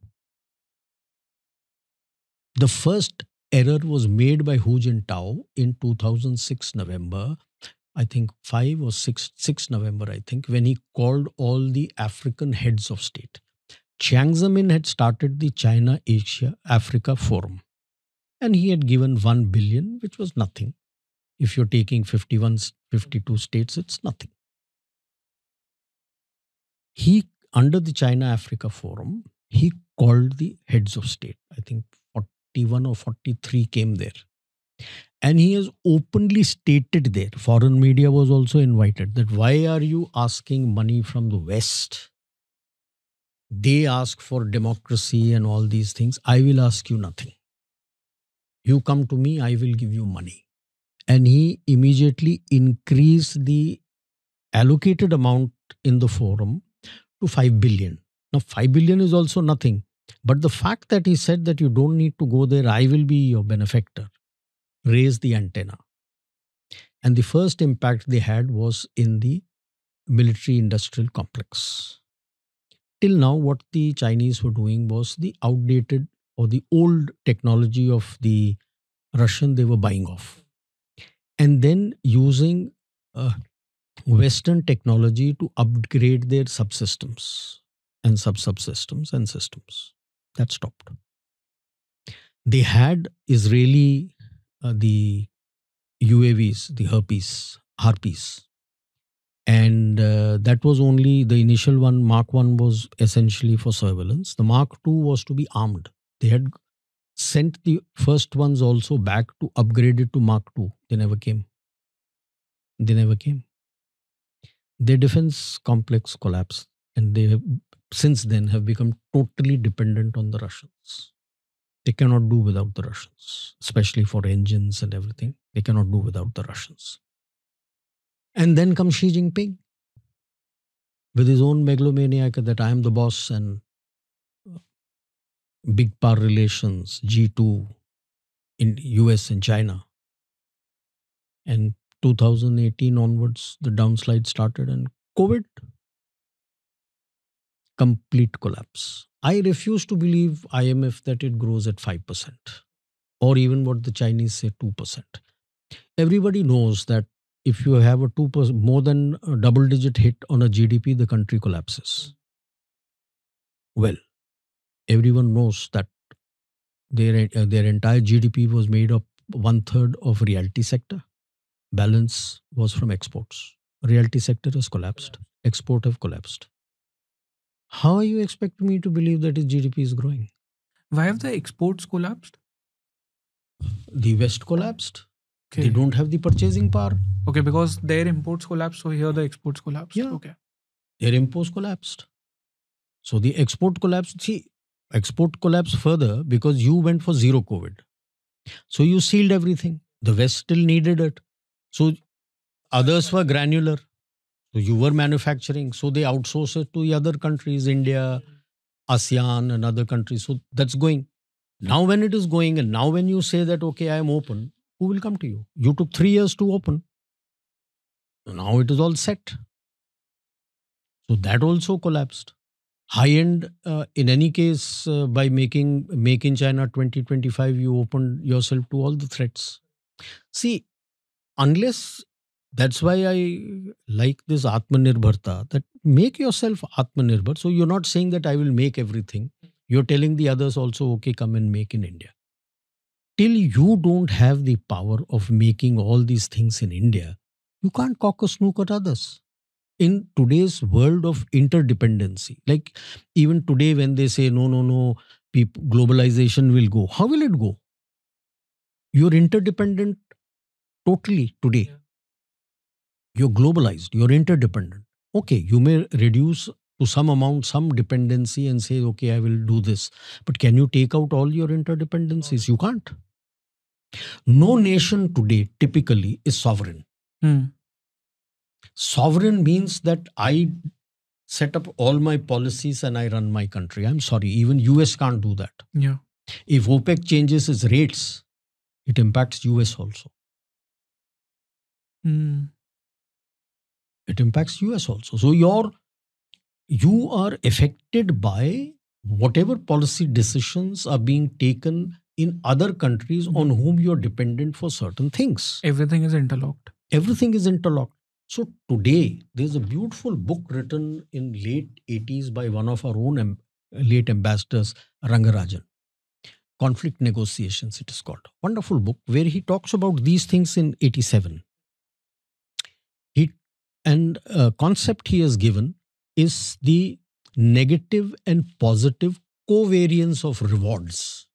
The first error was made by Hu Jintao in 2006 November, I think 5 or 6 November, I think, when he called all the African heads of state. Chiang Zemin had started the China Asia Africa Forum. And he had given 1 billion, which was nothing. If you're taking 51, 52 states, it's nothing. He, under the China Africa Forum, he called the heads of state. I think 41 or 43 came there. And he has openly stated there, foreign media was also invited, that why are you asking money from the West? They ask for democracy and all these things. I will ask you nothing. You come to me, I will give you money. And he immediately increased the allocated amount in the forum to 5 billion. Now, 5 billion is also nothing. But the fact that he said that you don't need to go there, I will be your benefactor, raised the antenna. And the first impact they had was in the military industrial complex. Till now, what the Chinese were doing was the outdated or the old technology of the Russian they were buying off. And then using Western technology to upgrade their subsystems and subsystems and systems. That stopped. They had Israeli, the UAVs, the Harpies. And that was only the initial one. Mark 1 was essentially for surveillance. The Mark 2 was to be armed. They had sent the first ones also back to upgrade it to Mark 2. They never came. Their defense complex collapsed, and they have since then have become totally dependent on the Russians. They cannot do without the Russians, especially for engines and everything. They cannot do without the Russians. And then comes Xi Jinping with his own megalomaniac that I am the boss and big power relations, G2 in US and China. And 2018 onwards, the downslide started and COVID, complete collapse. I refuse to believe IMF that it grows at 5% or even what the Chinese say 2%. Everybody knows that if you have a 2%, more than a double digit hit on a GDP, the country collapses. Well, everyone knows that their entire GDP was made up 1/3 of realty sector. Balance was from exports. Realty sector has collapsed. Export have collapsed. How are you expecting me to believe that his GDP is growing? Why have the exports collapsed? The West collapsed. Okay. They don't have the purchasing power. Okay, because their imports collapsed, so here the exports collapsed. Yeah. Okay. Their imports collapsed. So the export collapsed. See, export collapsed further because you went for zero COVID. So you sealed everything. The West still needed it. So others were granular. So you were manufacturing. So they outsourced it to the other countries, India, ASEAN and other countries. So that's going. Now when it is going and now when you say that, okay, I am open, who will come to you? You took 3 years to open. Now it is all set. So that also collapsed. High end, in any case, by making Make in China 2025, you opened yourself to all the threats. See, unless, that's why I like this Atmanirbharta, that make yourself Atmanirbhar. So you're not saying that I will make everything. You're telling the others also, okay, come and make in India. Till you don't have the power of making all these things in India, you can't cock a snook at others. In today's world of interdependency, like even today when they say, no, globalization will go. How will it go? You're interdependent totally today. You're globalized, you're interdependent. Okay, you may reduce to some amount, some dependency and say, okay, I will do this. But can you take out all your interdependencies? You can't. No nation today typically is sovereign. Sovereign means that I set up all my policies and I run my country. I'm sorry, even US can't do that. Yeah. If OPEC changes its rates, it impacts US also. It impacts US also. So you are affected by whatever policy decisions are being taken in other countries on whom you're dependent for certain things. Everything is interlocked. Everything is interlocked. So today, there's a beautiful book written in late 80s by one of our own late ambassadors, Rangarajan. Conflict Negotiations, it is called. Wonderful book where he talks about these things in 87. Concept he has given is the negative and positive covariance of rewards.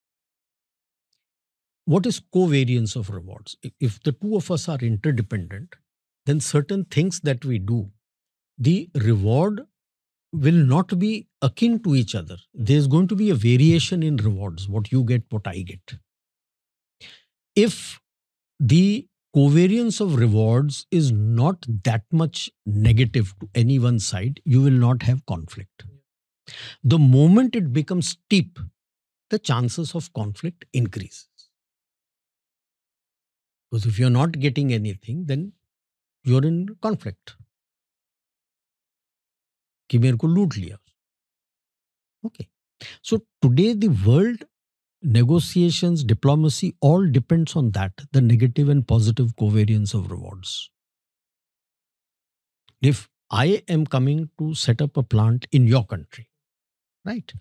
What is covariance of rewards? If the two of us are interdependent, then certain things that we do, the reward will not be akin to each other. There's going to be a variation in rewards, what you get, what I get. If the covariance of rewards is not that much negative to any one side, you will not have conflict. The moment it becomes steep, the chances of conflict increase. Because if you're not getting anything, then you're in conflict. कि मेरे को लूट लिया. Okay. So today the world negotiations, diplomacy, all depends on that, the negative and positive covariance of rewards. If I am coming to set up a plant in your country, right?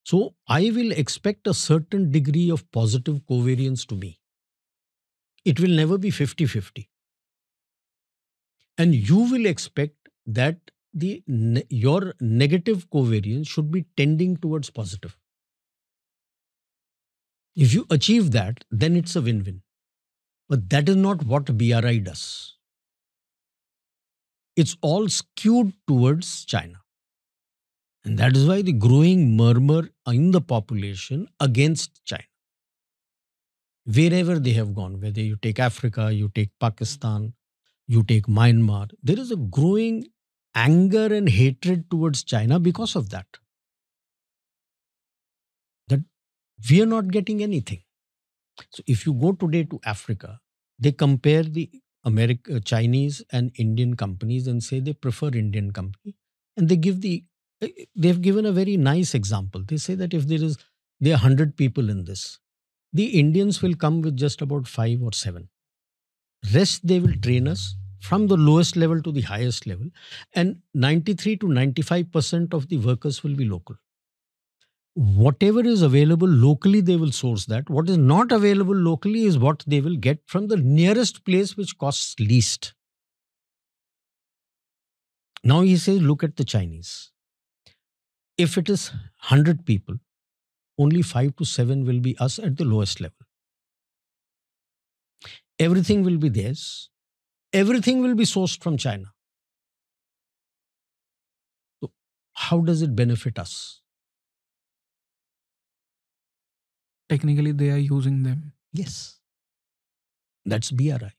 So I will expect a certain degree of positive covariance to me. It will never be 50-50. And you will expect that your negative covariance should be tending towards positive. If you achieve that, then it's a win-win. But that is not what BRI does. It's all skewed towards China. And that is why the growing murmur in the population against China. Wherever they have gone, whether you take Africa, you take Pakistan, you take Myanmar, there is a growing anger and hatred towards China because of that. That we are not getting anything. So if you go today to Africa, they compare the Chinese and Indian companies and say they prefer Indian company, and they've given a very nice example. They say that if there are 100 people in this, the Indians will come with just about 5 or 7. Rest they will train us from the lowest level to the highest level, and 93 to 95% of the workers will be local. Whatever is available locally, they will source that. What is not available locally is what they will get from the nearest place which costs least. Now he says, look at the Chinese. If it is 100 people, only 5 to 7 will be us at the lowest level. Everything will be theirs. Everything will be sourced from China. So how does it benefit us? Technically, they are using them. Yes. That's BRI.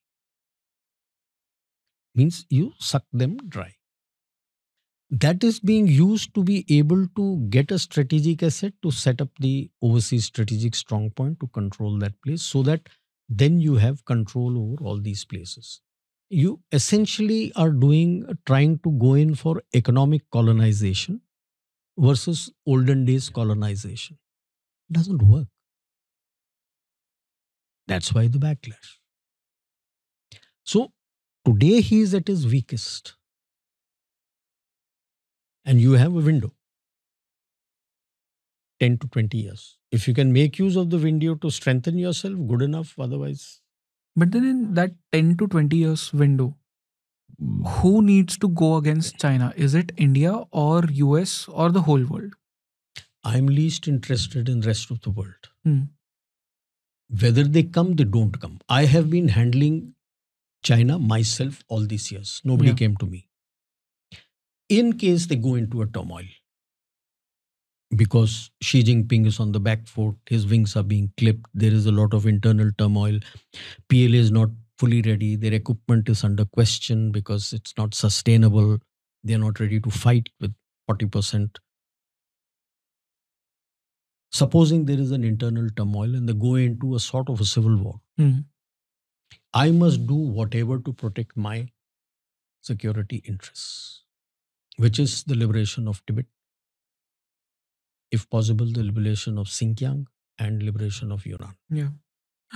Means you suck them dry. That is being used to be able to get a strategic asset to set up the overseas strategic strong point to control that place, so that then you have control over all these places. You essentially are trying to go in for economic colonization versus olden days colonization. It doesn't work. That's why the backlash. So today he is at his weakest. And you have a window, 10 to 20 years. If you can make use of the window to strengthen yourself, good enough. Otherwise. But then in that 10 to 20 years window, who needs to go against China? Is it India or US or the whole world? I'm least interested in the rest of the world. Hmm. Whether they come, they don't come. I have been handling China myself all these years. Nobody came to me. In case they go into a turmoil, because Xi Jinping is on the back foot, his wings are being clipped, there is a lot of internal turmoil, PLA is not fully ready, their equipment is under question because it's not sustainable, they're not ready to fight with 40%. Supposing there is an internal turmoil and they go into a sort of a civil war, I must do whatever to protect my security interests, which is the liberation of Tibet, if possible, the liberation of Xinjiang and liberation of Yunnan. Yeah.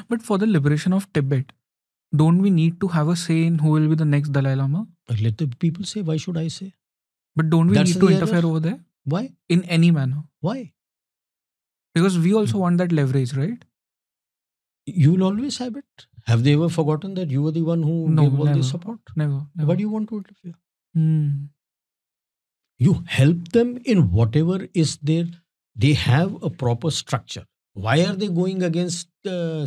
But for the liberation of Tibet, don't we need to have a say in who will be the next Dalai Lama? Let the people say. Why should I say? But don't we That's need to the interfere error. over there? Why? In any manner? Why? Because we also want that leverage, right? You will always have it. Have they ever forgotten that you were the one who No, gave all never. the support? Never. Why do you want to interfere? Hmm. You help them in whatever is there. They have a proper structure. Why are they going against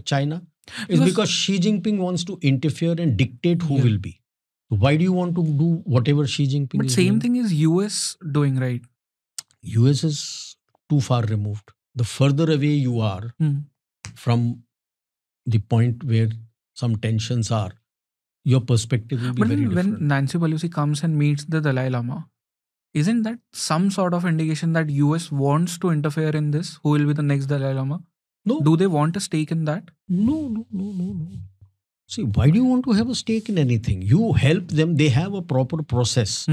China? It's because Xi Jinping wants to interfere and dictate who will be. Why do you want to do whatever Xi Jinping But is same doing? thing is US doing, right? US is too far removed. The further away you are from the point where some tensions are, your perspective will be But very then different. when Nancy Pelosi comes and meets the Dalai Lama, isn't that some sort of indication that US wants to interfere in this? Who will be the next Dalai Lama? No. Do they want a stake in that? No. See, why do you want to have a stake in anything? You help them. They have a proper process.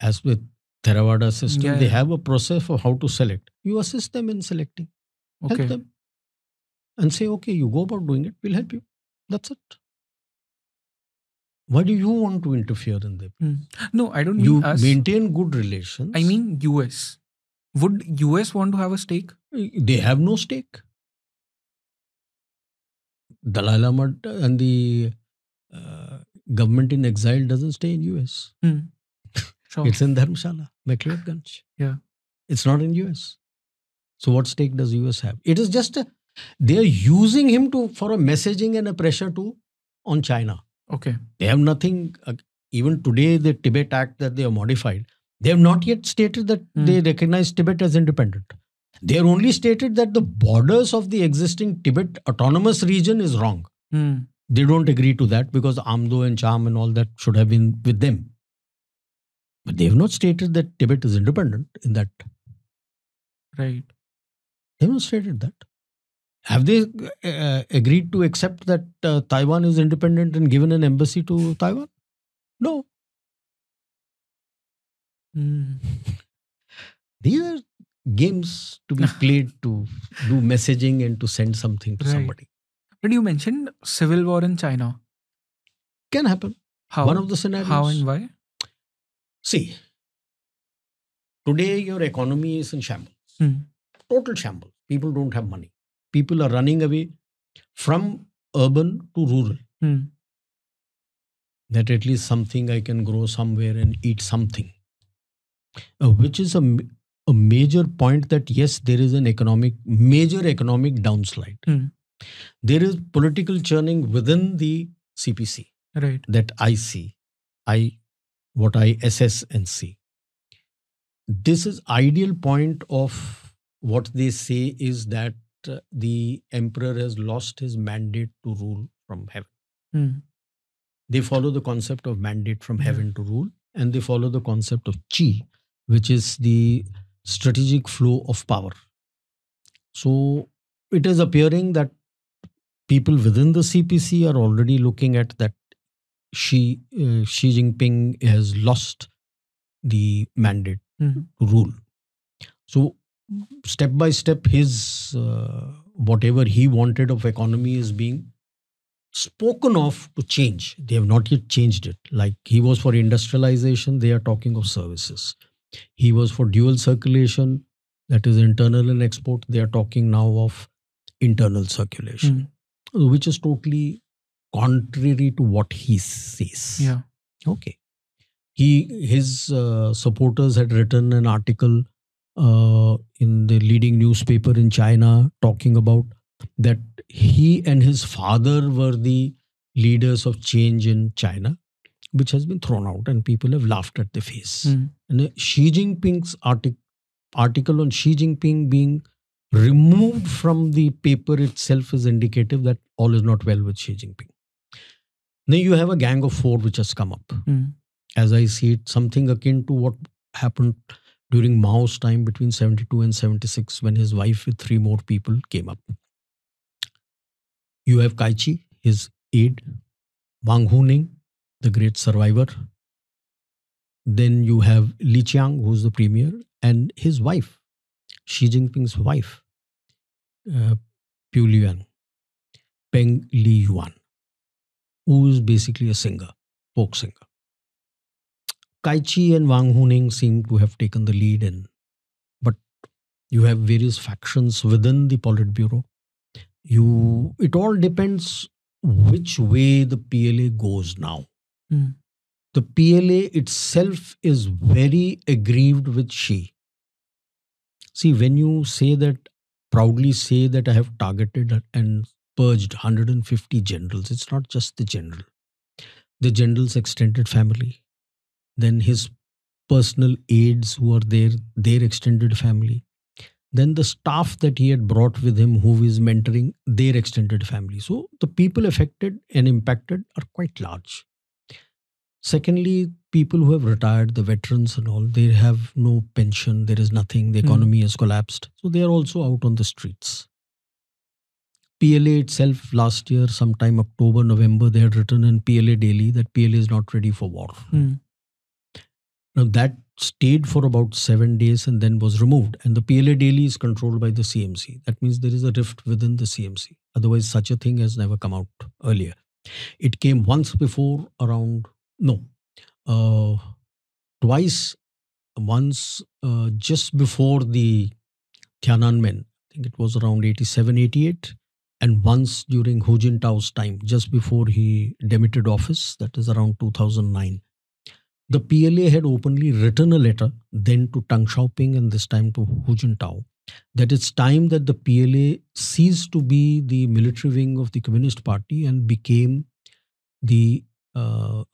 As with Theravada system, they have a process for how to select. You assist them in selecting. Okay. Help them. And say, okay, you go about doing it. We'll help you. That's it. Why do you want to interfere in them? No, I don't mean You us. maintain good relations. I mean US. Would US want to have a stake? They have no stake. Dalai Lama and the government in exile doesn't stay in US. Sure. It's in Dharamshala, McLeodganj. Yeah. It's not in US. So what stake does US have? It is just they are using him for a messaging and a pressure on China. Okay. They have nothing. Even today, the Tibet Act that they have modified, they have not yet stated that they recognize Tibet as independent. They are only stated that the borders of the existing Tibet autonomous region is wrong. They don't agree to that because Amdo and Cham and all that should have been with them. But they have not stated that Tibet is independent in that. Right. They have not stated that. Have they agreed to accept that Taiwan is independent and given an embassy to Taiwan? No. These are games to be played to do messaging and to send something to somebody. But you mentioned civil war in China. Can happen. How? One of the scenarios. How and why? See, today your economy is in shambles. Total shambles. People don't have money. People are running away from urban to rural. That at least something I can grow somewhere and eat something. Which is a major point that yes, there is an major economic downslide. There is political churning within the CPC. Right. That I see. What I assess and see. This is ideal point of what they say is that the emperor has lost his mandate to rule from heaven. They follow the concept of mandate from heaven to rule, and they follow the concept of Qi, which is the strategic flow of power. So it is appearing that people within the CPC are already looking at that Xi Jinping has lost the mandate to rule. So step by step, his whatever he wanted of economy is being spoken of to change. They have not yet changed it. Like he was for industrialization, they are talking of services. He was for dual circulation, that is internal and export. They are talking now of internal circulation, which is totally contrary to what he says. Yeah. Okay. His supporters had written an article in the leading newspaper in China talking about that he and his father were the leaders of change in China, which has been thrown out and people have laughed at the face. And Xi Jinping's article on Xi Jinping being removed from the paper itself is indicative that all is not well with Xi Jinping. Now you have a gang of four which has come up. As I see it, something akin to what happened during Mao's time between 72 and 76 when his wife with three more people came up. You have Kaichi, his aide, Wang Huning, the great survivor. Then you have Li Qiang, who's the premier, and his wife, Xi Jinping's wife, Pu Liuan, Peng Li Yuan, who is basically a singer, folk singer. Kaichi and Wang Huning seem to have taken the lead, but you have various factions within the Politburo. It all depends which way the PLA goes now. The PLA itself is very aggrieved with Xi. See, when you say that, proudly say that I have targeted and purged 150 generals, it's not just the general. The general's extended family, then his personal aides who are there, their extended family, then the staff that he had brought with him who is mentoring, their extended family. So the people affected and impacted are quite large. Secondly, people who have retired, the veterans and all, they have no pension, there is nothing, the economy has collapsed. So they are also out on the streets. PLA itself, last year, sometime October, November, they had written in PLA Daily that PLA is not ready for war. Now that stayed for about 7 days and then was removed. And the PLA Daily is controlled by the CMC. That means there is a rift within the CMC. Otherwise, such a thing has never come out earlier. It came once before twice. Once just before the Tiananmen, I think it was around 87, 88. And once during Hu Jintao's time, just before he demitted office, that is around 2009. The PLA had openly written a letter then to Deng Xiaoping and this time to Hu Jintao that it's time that the PLA ceased to be the military wing of the Communist Party and became the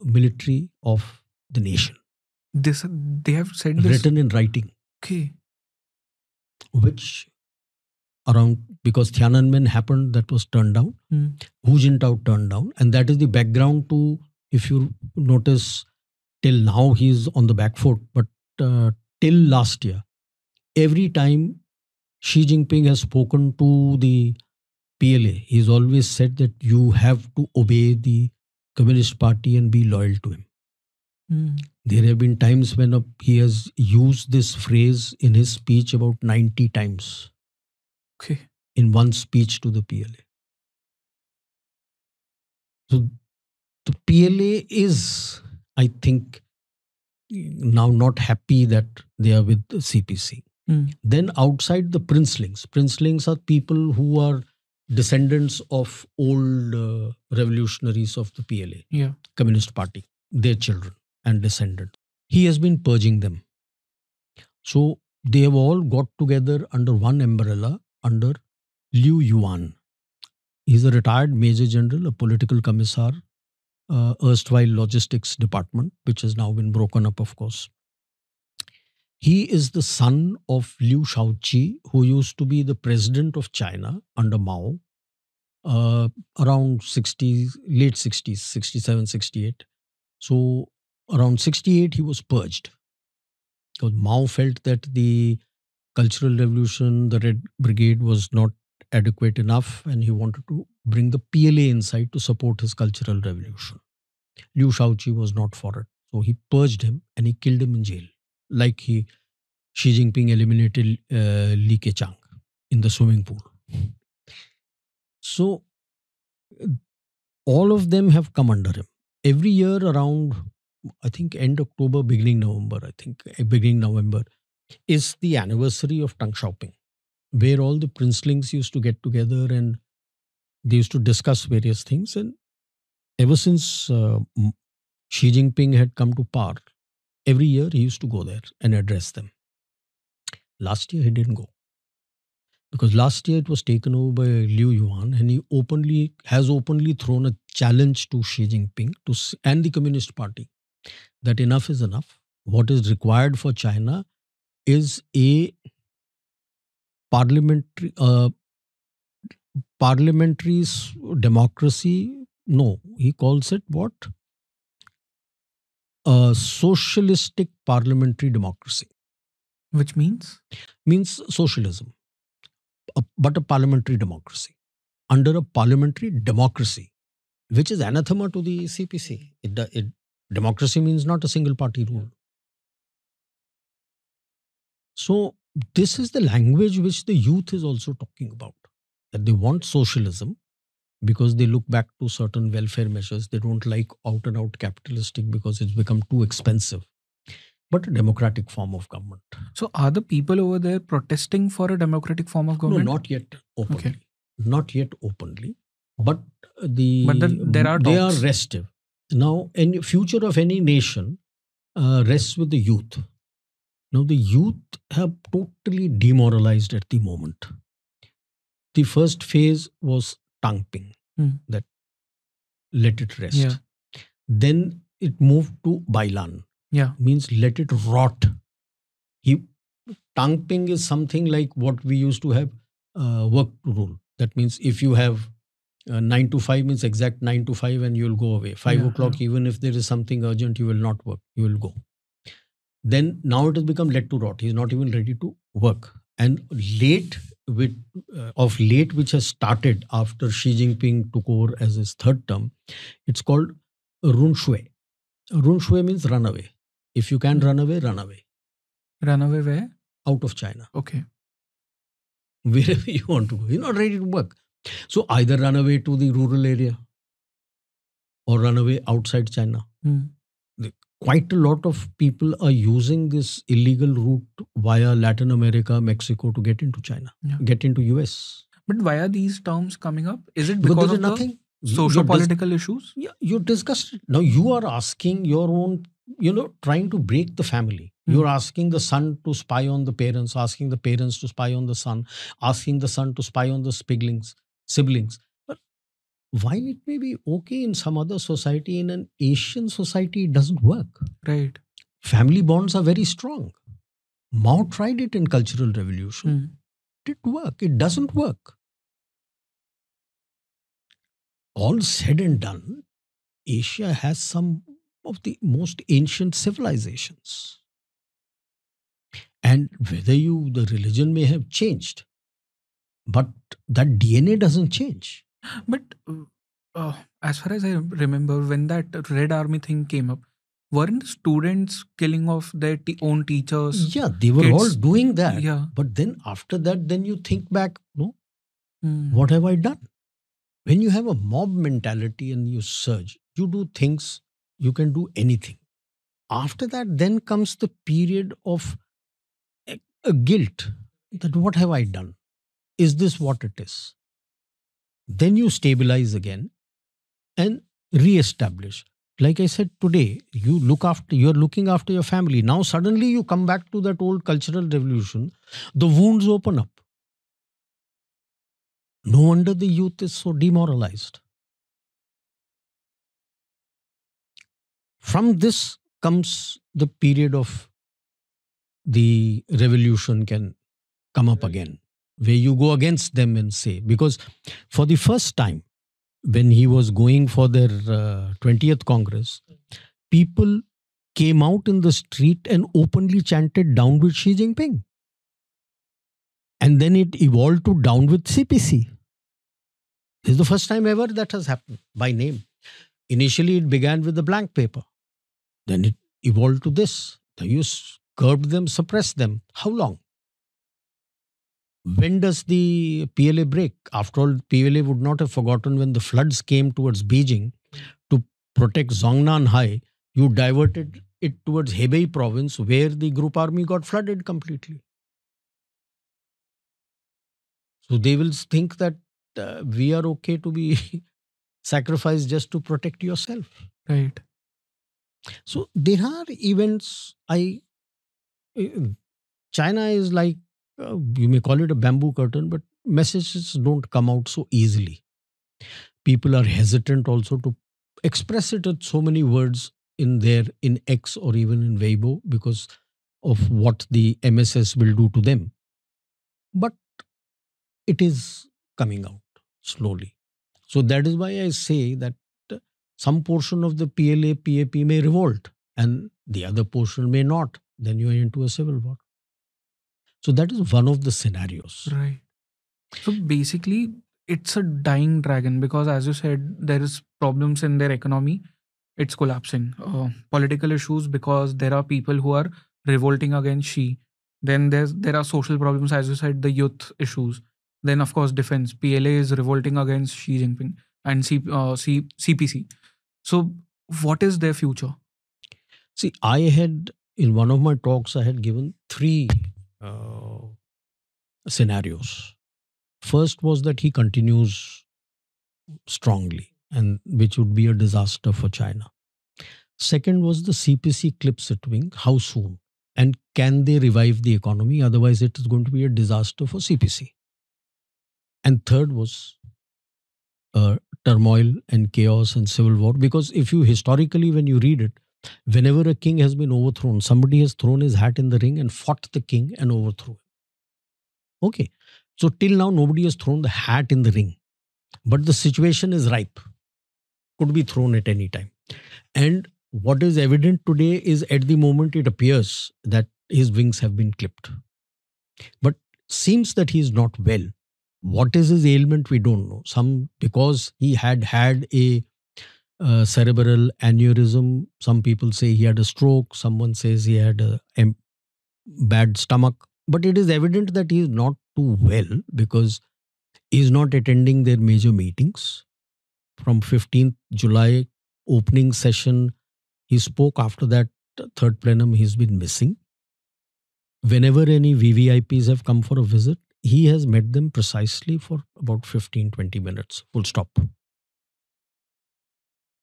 military of the nation. They have said this? Written in writing. Okay. which around, because Tiananmen happened, that was turned down. Hu Jintao turned down. And that is the background to, if you notice, till now he's on the back foot. But till last year, every time Xi Jinping has spoken to the PLA, he's always said that you have to obey the Communist Party and be loyal to him. There have been times when he has used this phrase in his speech about 90 times. Okay. In one speech to the PLA. So the PLA is, I think, now not happy that they are with the CPC. Then outside the princelings. Princelings are people who are descendants of old revolutionaries of the PLA, Communist Party, their children and descendants. He has been purging them. So they have all got together under one umbrella, under Liu Yuan. He's a retired Major General, a political commissar, erstwhile logistics department, which has now been broken up, of course. He is the son of Liu Shaoqi, who used to be the president of China under Mao, around late 60s, 67, 68. So around 68, he was purged. Because Mao felt that the Cultural Revolution, the Red Brigade, was not adequate enough, and he wanted to bring the PLA inside to support his Cultural Revolution. Liu Shaoqi was not for it. So he purged him and he killed him in jail. Like Xi Jinping eliminated Li Keqiang in the swimming pool. So all of them have come under him. Every year around, I think, end October, beginning November, is the anniversary of Deng Xiaoping, where all the princelings used to get together and they used to discuss various things. And ever since Xi Jinping had come to power, every year he used to go there and address them. Last year he didn't go. Because last year it was taken over by Liu Yuan, and he has openly thrown a challenge to Xi Jinping and the Communist Party that enough is enough. What is required for China is a parliamentary democracy. No, he calls it what? A socialistic parliamentary democracy. Which means? Means socialism, but a parliamentary democracy. Under a parliamentary democracy, which is anathema to the CPC. Democracy means not a single party rule. So this is the language which the youth is also talking about. That they want socialism because they look back to certain welfare measures. They don't like out and out capitalistic because it's become too expensive. But a democratic form of government. So are the people over there protesting for a democratic form of government? No, not yet openly. Okay. Not yet openly. But there are they talks. Are restive. Now, any future of any nation rests with the youth. Now, the youth have totally demoralized at the moment. The first phase was Tangping, that let it rest. Yeah. Then it moved to Bailan. Yeah. Means let it rot. Tangping is something like what we used to have work rule. That means if you have 9 to 5 means exact 9 to 5 and you will go away. 5 o'clock, even if there is something urgent, you will not work. You will go. Then now it has become let to rot. He is not even ready to work. And late, which has started after Xi Jinping took over as his third term, it's called Run Shui. Run Shui means run away. If you can run away, run away. Run away where? Out of China. Okay. Wherever you want to go. You're not ready to work. So either run away to the rural area or run away outside China. Quite a lot of people are using this illegal route via Latin America, Mexico to get into China, get into US. But why are these terms coming up? Is it because of nothing? Socio-political issues? Yeah, you're disgusted. Now you are asking your own, trying to break the family. You're asking the son to spy on the parents, asking the parents to spy on the son, asking the son to spy on the siblings. But while it may be okay in some other society, in an Asian society, it doesn't work. Right. Family bonds are very strong. Mao tried it in Cultural Revolution. it work? It doesn't work. All said and done, Asia has some of the most ancient civilizations. And whether the religion may have changed, but that DNA doesn't change. But as far as I remember, when that Red Army thing came up, weren't students killing off their own teachers? Yeah, they were all Kids, doing that. yeah. But then after that, then you think back, no, Hmm. what have I done? When you have a mob mentality and you surge, you do things, you can do anything. After that, then comes the period of a guilt that what have I done? Is this what it is? Then you stabilize again and re-establish. Like I said today, you're looking after your family. Now suddenly you come back to that old cultural revolution, the wounds open up. No wonder the youth is so demoralized. From this comes the period of the revolution can come up again, where you go against them and say, because for the first time, when he was going for their 20th Congress, people came out in the street and openly chanted down with Xi Jinping. And then it evolved to down with CPC. This is the first time ever that has happened by name. Initially, it began with the blank paper. Then it evolved to this. Then you curbed them, suppressed them. How long? When does the PLA break? After all, PLA would not have forgotten when the floods came towards Beijing to protect Zhongnan High. You diverted it towards Hebei province where the group army got flooded completely. So they will think that we are okay to be sacrificed just to protect yourself. Right. So there are events. China is like, you may call it a bamboo curtain, but messages don't come out so easily. People are hesitant also to express it in so many words in X or even in Weibo because of what the MSS will do to them. But it is coming out slowly. So that is why I say that some portion of the PLA, PAP may revolt and the other portion may not. Then you are into a civil war. So that is one of the scenarios. Right. So basically, it's a dying dragon because, as you said, there is problems in their economy. It's collapsing. Political issues because there are people who are revolting against Xi. Then there are social problems, as you said, the youth issues. Then of course defense. PLA is revolting against Xi Jinping and CPC. So what is their future? See, I had, in one of my talks, I had given three scenarios. First was that he continues strongly, and which would be a disaster for China. Second was the CPC clips its wing. How soon? And can they revive the economy? Otherwise, it is going to be a disaster for CPC. And third was turmoil and chaos and civil war. Because if you historically, when you read it, whenever a king has been overthrown, somebody has thrown his hat in the ring and fought the king and overthrew him. Okay. So till now, nobody has thrown the hat in the ring. But the situation is ripe. Could be thrown at any time. And what is evident today is at the moment it appears that his wings have been clipped. But seems that he is not well. What is his ailment? We don't know. Some because he had a cerebral aneurysm. Some people say he had a stroke. Someone says he had a bad stomach. But it is evident that he is not too well because he is not attending their major meetings. From 15th July opening session, he spoke. After that third plenum, he's been missing. Whenever any VVIPs have come for a visit, he has met them precisely for about 15-20 minutes, full stop.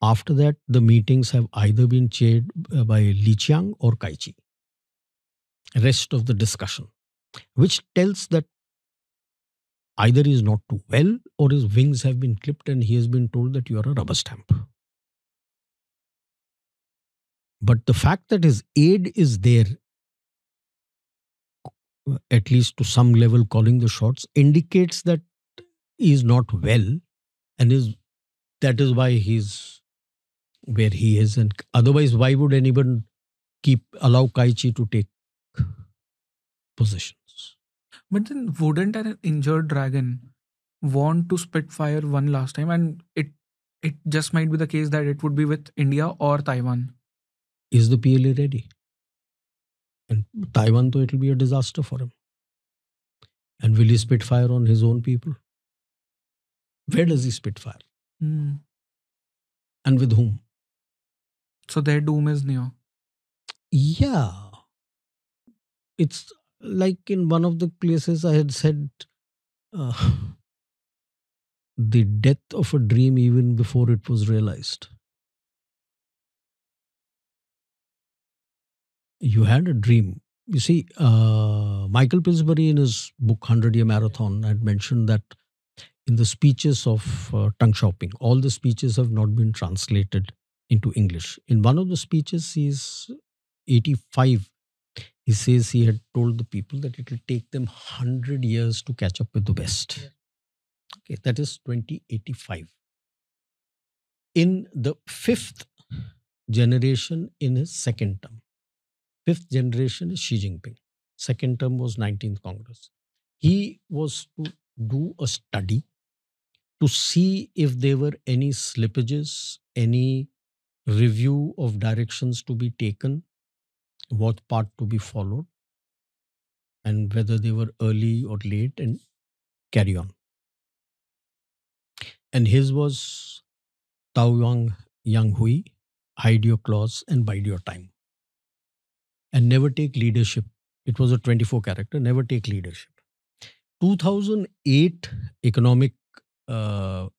After that, the meetings have either been chaired by Li Qiang or Kai Chi. Rest of the discussion, which tells that either he is not too well or his wings have been clipped and he has been told that you are a rubber stamp. But the fact that his aide is there at least to some level, calling the shots, indicates that he is not well, and is that is why he's where he is. And otherwise, why would anyone allow Kaichi to take positions? But then wouldn't an injured dragon want to spit fire one last time? And it just might be the case that it would be with India or Taiwan. Is the PLA ready? And Taiwan, though, it will be a disaster for him. And will he spit fire on his own people? Where does he spit fire? Hmm. And with whom? So their doom is near. Yeah. It's like in one of the places I had said, uh, the death of a dream even before it was realized. You had a dream. You see, Michael Pillsbury in his book 100-Year Marathon had mentioned that in the speeches of Deng Xiaoping, all the speeches have not been translated into English. In one of the speeches, he's 85. He says he had told the people that it will take them 100 years to catch up with the West. Okay, that is 2085. In the fifth generation in his second term, fifth generation is Xi Jinping. Second term was 19th Congress. He was to do a study to see if there were any slippages, any review of directions to be taken, what part to be followed, and whether they were early or late, and carry on. And his was Tao Yang Hui, hide your claws and bide your time. And never take leadership. It was a 24 character, never take leadership. 2008 economic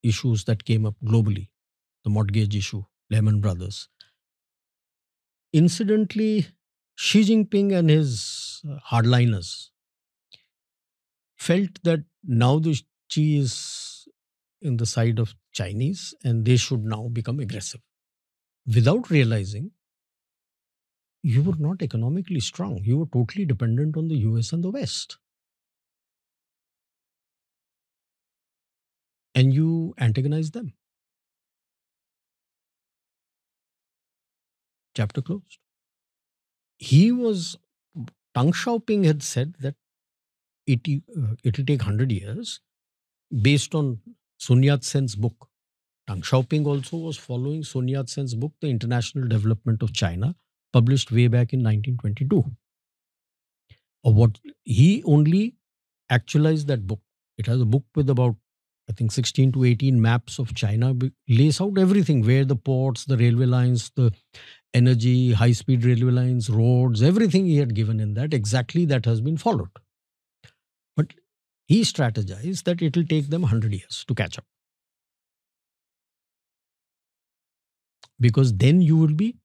issues that came up globally, the mortgage issue, Lehman Brothers. Incidentally, Xi Jinping and his hardliners felt that now the Xi is in the side of Chinese and they should now become aggressive. Without realizing, you were not economically strong. You were totally dependent on the US and the West. And you antagonized them. Chapter closed. Deng Xiaoping had said that it'll take 100 years based on Sun Yat-sen's book. Deng Xiaoping also was following Sun Yat-sen's book, The International Development of China, published way back in 1922. He only actualized that book. It has a book with about, I think, 16 to 18 maps of China, lays out everything, where the ports, the railway lines, the energy, high-speed railway lines, roads, everything he had given in that, exactly that has been followed. But he strategized that it will take them 100 years to catch up. Because then you will be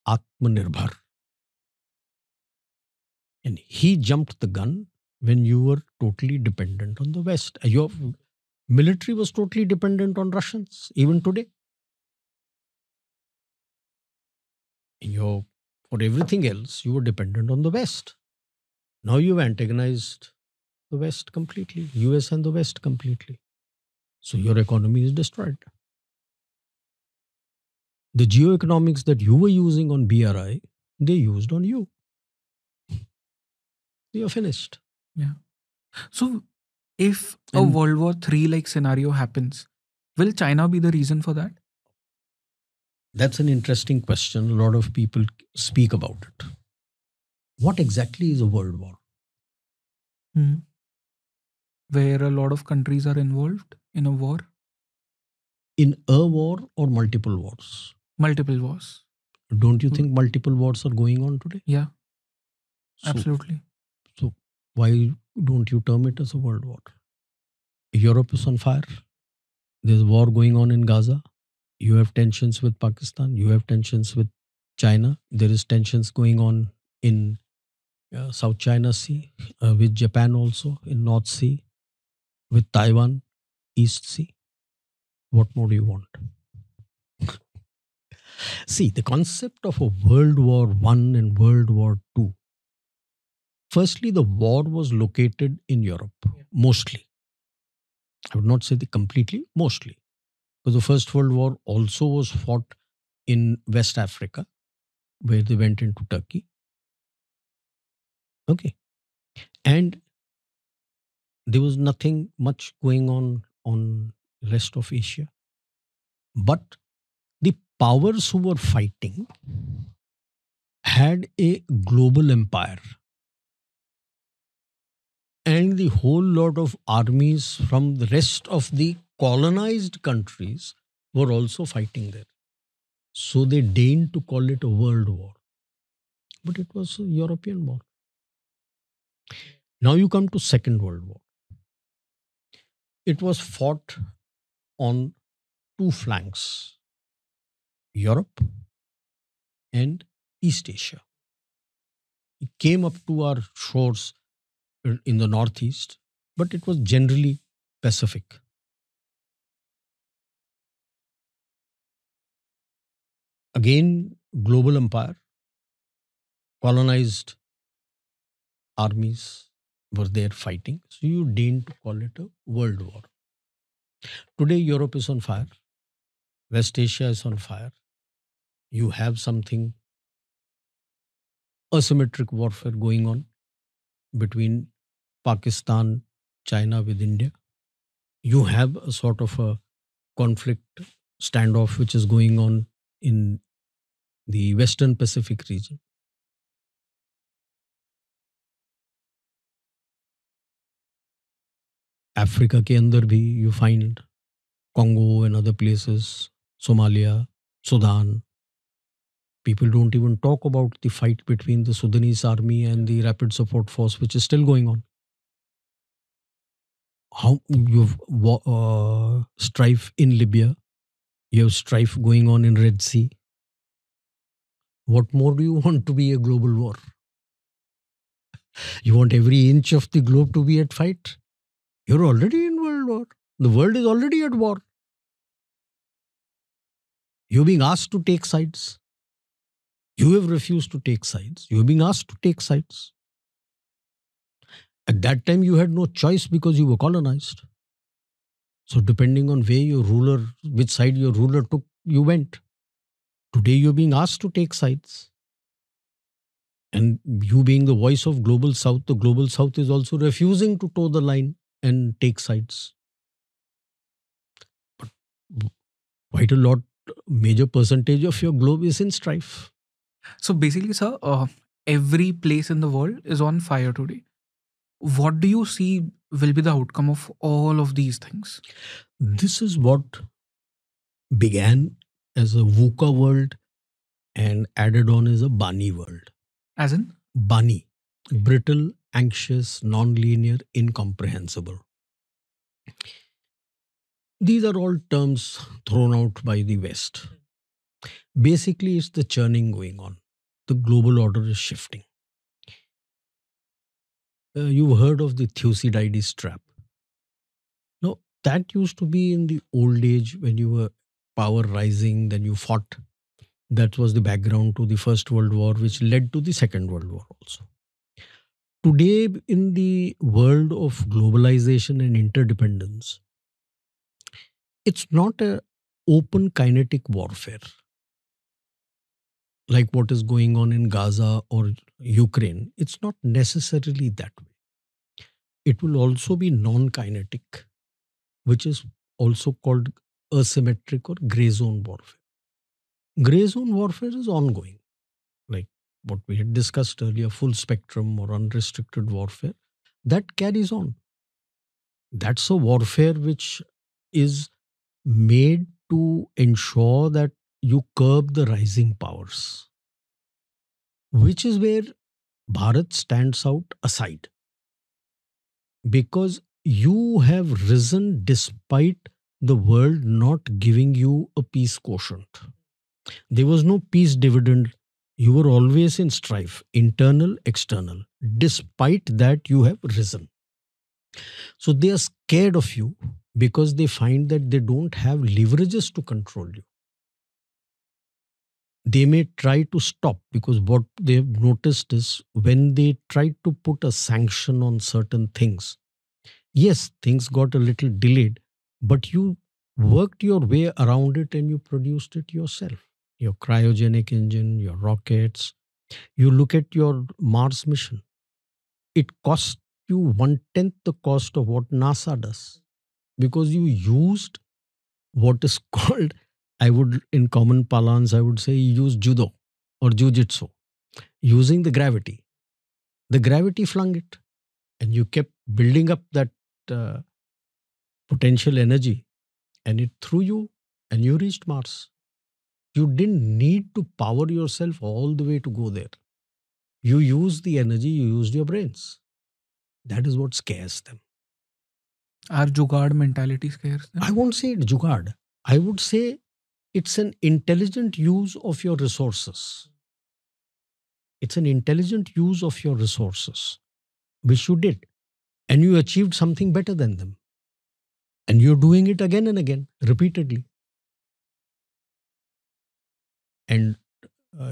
Atmanirbhar. And he jumped the gun when you were totally dependent on the West. Your military was totally dependent on Russians, even today. For everything else, you were dependent on the West. Now you've antagonized the West completely, US and the West completely. So your economy is destroyed. The geoeconomics that you were using on BRI, they used on you. You're finished. Yeah. So if a And- World War III like scenario happens, will China be the reason for that? That's an interesting question. A lot of people speak about it. What exactly is a world war? Where a lot of countries are involved in a war? In a war or multiple wars? Multiple wars. Don't you think multiple wars are going on today? Yeah, So- absolutely. So why don't you term it as a world war? Europe is on fire. There's war going on in Gaza. You have tensions with Pakistan. You have tensions with China. There is tensions going on in South China Sea, with Japan also, in North Sea, with Taiwan, East Sea. What more do you want? See, the concept of a World War I and World War II Firstly, the war was located in Europe, mostly. I would not say the completely, mostly. Because the First World War also was fought in West Africa, where they went into Turkey. Okay. And there was nothing much going on rest of Asia. But the powers who were fighting had a global empire. And the whole lot of armies from the rest of the colonized countries were also fighting there. So they deigned to call it a world war. But it was a European war. Now you come to Second World War. It was fought on two flanks, Europe and East Asia. It came up to our shores in the northeast, but it was generally Pacific. Again, global empire, colonized armies were there fighting. So you deigned to call it a world war. Today, Europe is on fire. West Asia is on fire. You have something asymmetric warfare going on between Pakistan, China with India. You have a sort of a conflict standoff which is going on in the Western Pacific region. Africa के अंदर भी you find Congo and other places, Somalia, Sudan. People don't even talk about the fight between the Sudanese army and the Rapid Support Force, which is still going on. How you've strife in Libya, you have strife going on in Red Sea. What more do you want to be a global war? You want every inch of the globe to be at fight? You're already in world war. The world is already at war. You're being asked to take sides. You have refused to take sides. You're being asked to take sides. At that time, you had no choice because you were colonized. So depending on where your ruler, which side your ruler took, you went. Today, you're being asked to take sides. And you being the voice of Global South, the Global South is also refusing to toe the line and take sides. But quite a lot, major percentage of your globe is in strife. So basically, sir, every place in the world is on fire today. What do you see will be the outcome of all of these things? This is what began as a VUCA world and added on as a Bani world. As in? Bani, brittle, anxious, non-linear, incomprehensible. These are all terms thrown out by the West. Basically, it's the churning going on. The global order is shifting. You've heard of the Thucydides trap. No, that used to be in the old age when you were power rising, then you fought. That was the background to the First World War, which led to the Second World War also. Today, in the world of globalization and interdependence, it's not an open kinetic warfare like what is going on in Gaza or Ukraine. It's not necessarily that way. It will also be non-kinetic, which is also called asymmetric or gray zone warfare. Gray zone warfare is ongoing, like what we had discussed earlier, full spectrum or unrestricted warfare. That carries on. That's a warfare which is made to ensure that you curb the rising powers, which is where Bharat stands out aside. Because you have risen despite the world not giving you a peace quotient. There was no peace dividend. You were always in strife, internal, external. Despite that, you have risen. So they are scared of you because they find that they don't have leverages to control you. they may try to stop, because what they've noticed is when they tried to put a sanction on certain things, yes, things got a little delayed, but you worked your way around it and you produced it yourself. Your cryogenic engine, your rockets. You look at your Mars mission, it cost you one tenth the cost of what NASA does, because you used what is called, I would, in common parlance, I would say you use judo or jujitsu, using the gravity. The gravity flung it, and you kept building up that uh, potential energy, and it threw you, and you reached Mars. You didn't need to power yourself all the way to go there. You used the energy, you used your brains. That is what scares them. Our Jugaad mentality scares them. I won't say it jugad. I would say it's an intelligent use of your resources. It's an intelligent use of your resources, which you did. And you achieved something better than them. And you're doing it again and again, repeatedly. And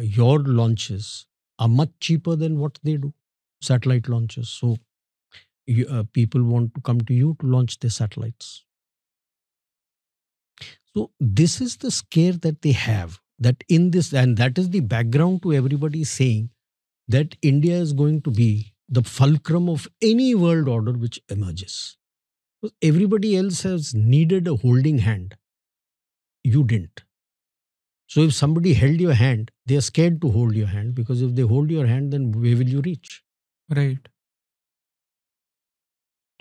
your launches are much cheaper than what they do, satellite launches. So people want to come to you to launch their satellites. So this is the scare that they have, that in this, and that is the background to everybody saying that India is going to be the fulcrum of any world order which emerges. Because everybody else has needed a holding hand. You didn't. So if somebody held your hand, they are scared to hold your hand, because if they hold your hand, then where will you reach? Right.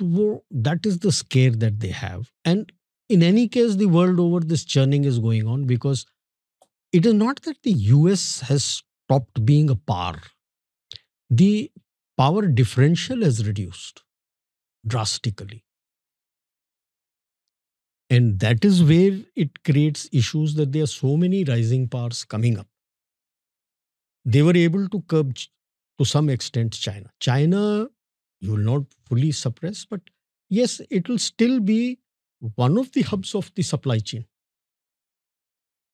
So that is the scare that they have. And in any case, the world over, this churning is going on, because it is not that the US has stopped being a power. The power differential has reduced drastically. And that is where it creates issues, that there are so many rising powers coming up. They were able to curb, to some extent, China. China, you will not fully suppress, but yes, it will still be one of the hubs of the supply chain.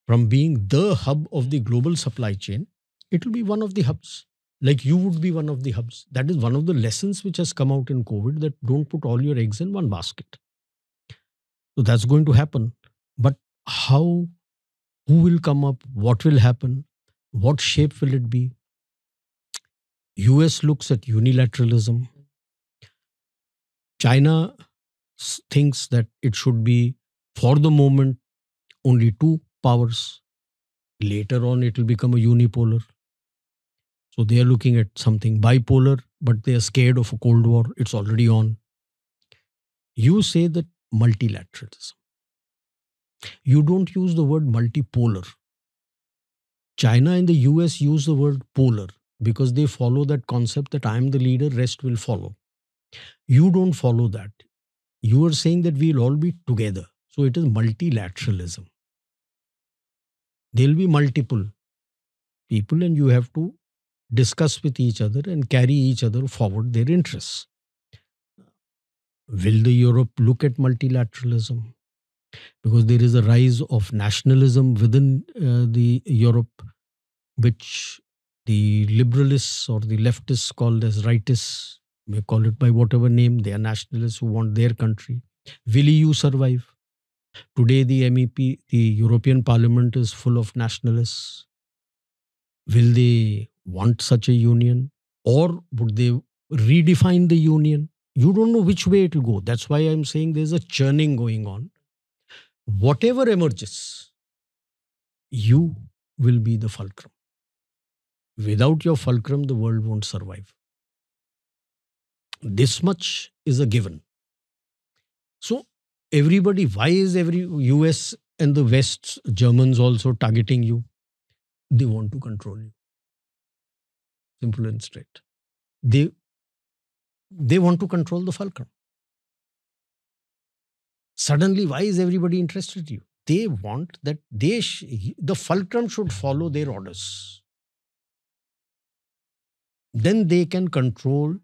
From being the hub of the global supply chain, it will be one of the hubs. Like you would be one of the hubs. That is one of the lessons which has come out in COVID, that don't put all your eggs in one basket. So that's going to happen. But how, who will come up, what will happen, what shape will it be? US looks at unilateralism. China thinks that it should be, for the moment, only two powers. Later on, it will become a unipolar. So they are looking at something bipolar, but they are scared of a Cold War. It's already on. You say that multilateralism. You don't use the word multipolar. China and the US use the word polar, because they follow that concept that I am the leader, rest will follow. You don't follow that. You are saying that we'll all be together. So it is multilateralism. There'll be multiple people, and you have to discuss with each other and carry each other forward their interests. Will the Europe look at multilateralism? Because there is a rise of nationalism within the Europe, which the liberalists or the leftists called as rightists, may call it by whatever name, they are nationalists who want their country. Will EU survive? Today, the MEP, the European Parliament is full of nationalists. Will they want such a union? Or would they redefine the union? You don't know which way it will go. That's why I'm saying there's a churning going on. Whatever emerges, you will be the fulcrum. Without your fulcrum, the world won't survive. This much is a given. So everybody, why is every US and the West, Germans also targeting you? They want to control you. Simple and straight. They want to control the fulcrum. Suddenly, why is everybody interested in you? They want that the fulcrum should follow their orders. Then they can control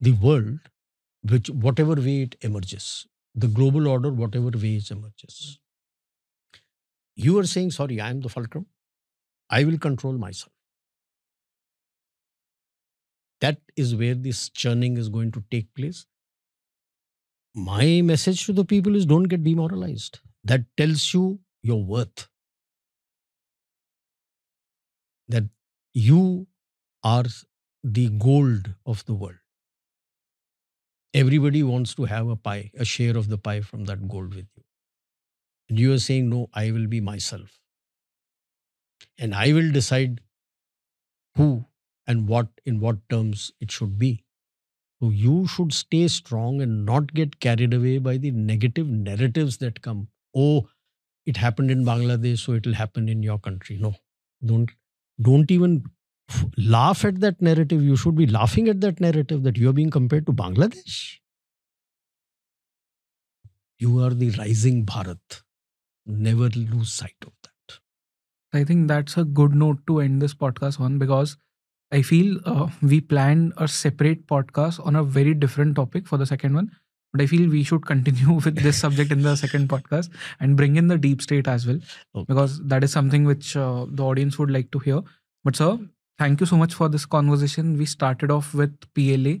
the world, which whatever way it emerges, the global order, whatever way it emerges. You are saying, sorry, I am the fulcrum. I will control myself. That is where this churning is going to take place. My message to the people is don't get demoralized. That tells you your worth. That you are the gold of the world. Everybody wants to have a pie, a share of the pie from that gold with you. And you are saying, no, I will be myself. And I will decide who and what, in what terms it should be. So you should stay strong and not get carried away by the negative narratives that come. Oh, it happened in Bangladesh, so it will happen in your country. No, don't even laugh at that narrative. You should be laughing at that narrative that you are being compared to Bangladesh. You are the rising Bharat. Never lose sight of that. I think that's a good note to end this podcast on, because I feel we planned a separate podcast on a very different topic for the second one. But I feel we should continue with this subject in the second podcast and bring in the deep state as well, because that is something which the audience would like to hear. But sir, thank you so much for this conversation. We started off with PLA.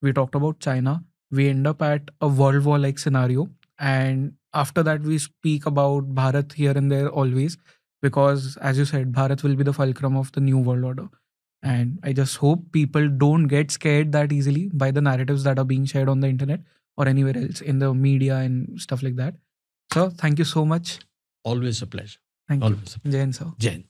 We talked about China. We end up at a World War like scenario. And after that, we speak about Bharat here and there always, because as you said, Bharat will be the fulcrum of the new world order. And I just hope people don't get scared that easily by the narratives that are being shared on the internet or anywhere else in the media and stuff like that. So thank you so much. Always a pleasure. Thank Always you. Jai Hind, sir. Jai Hind.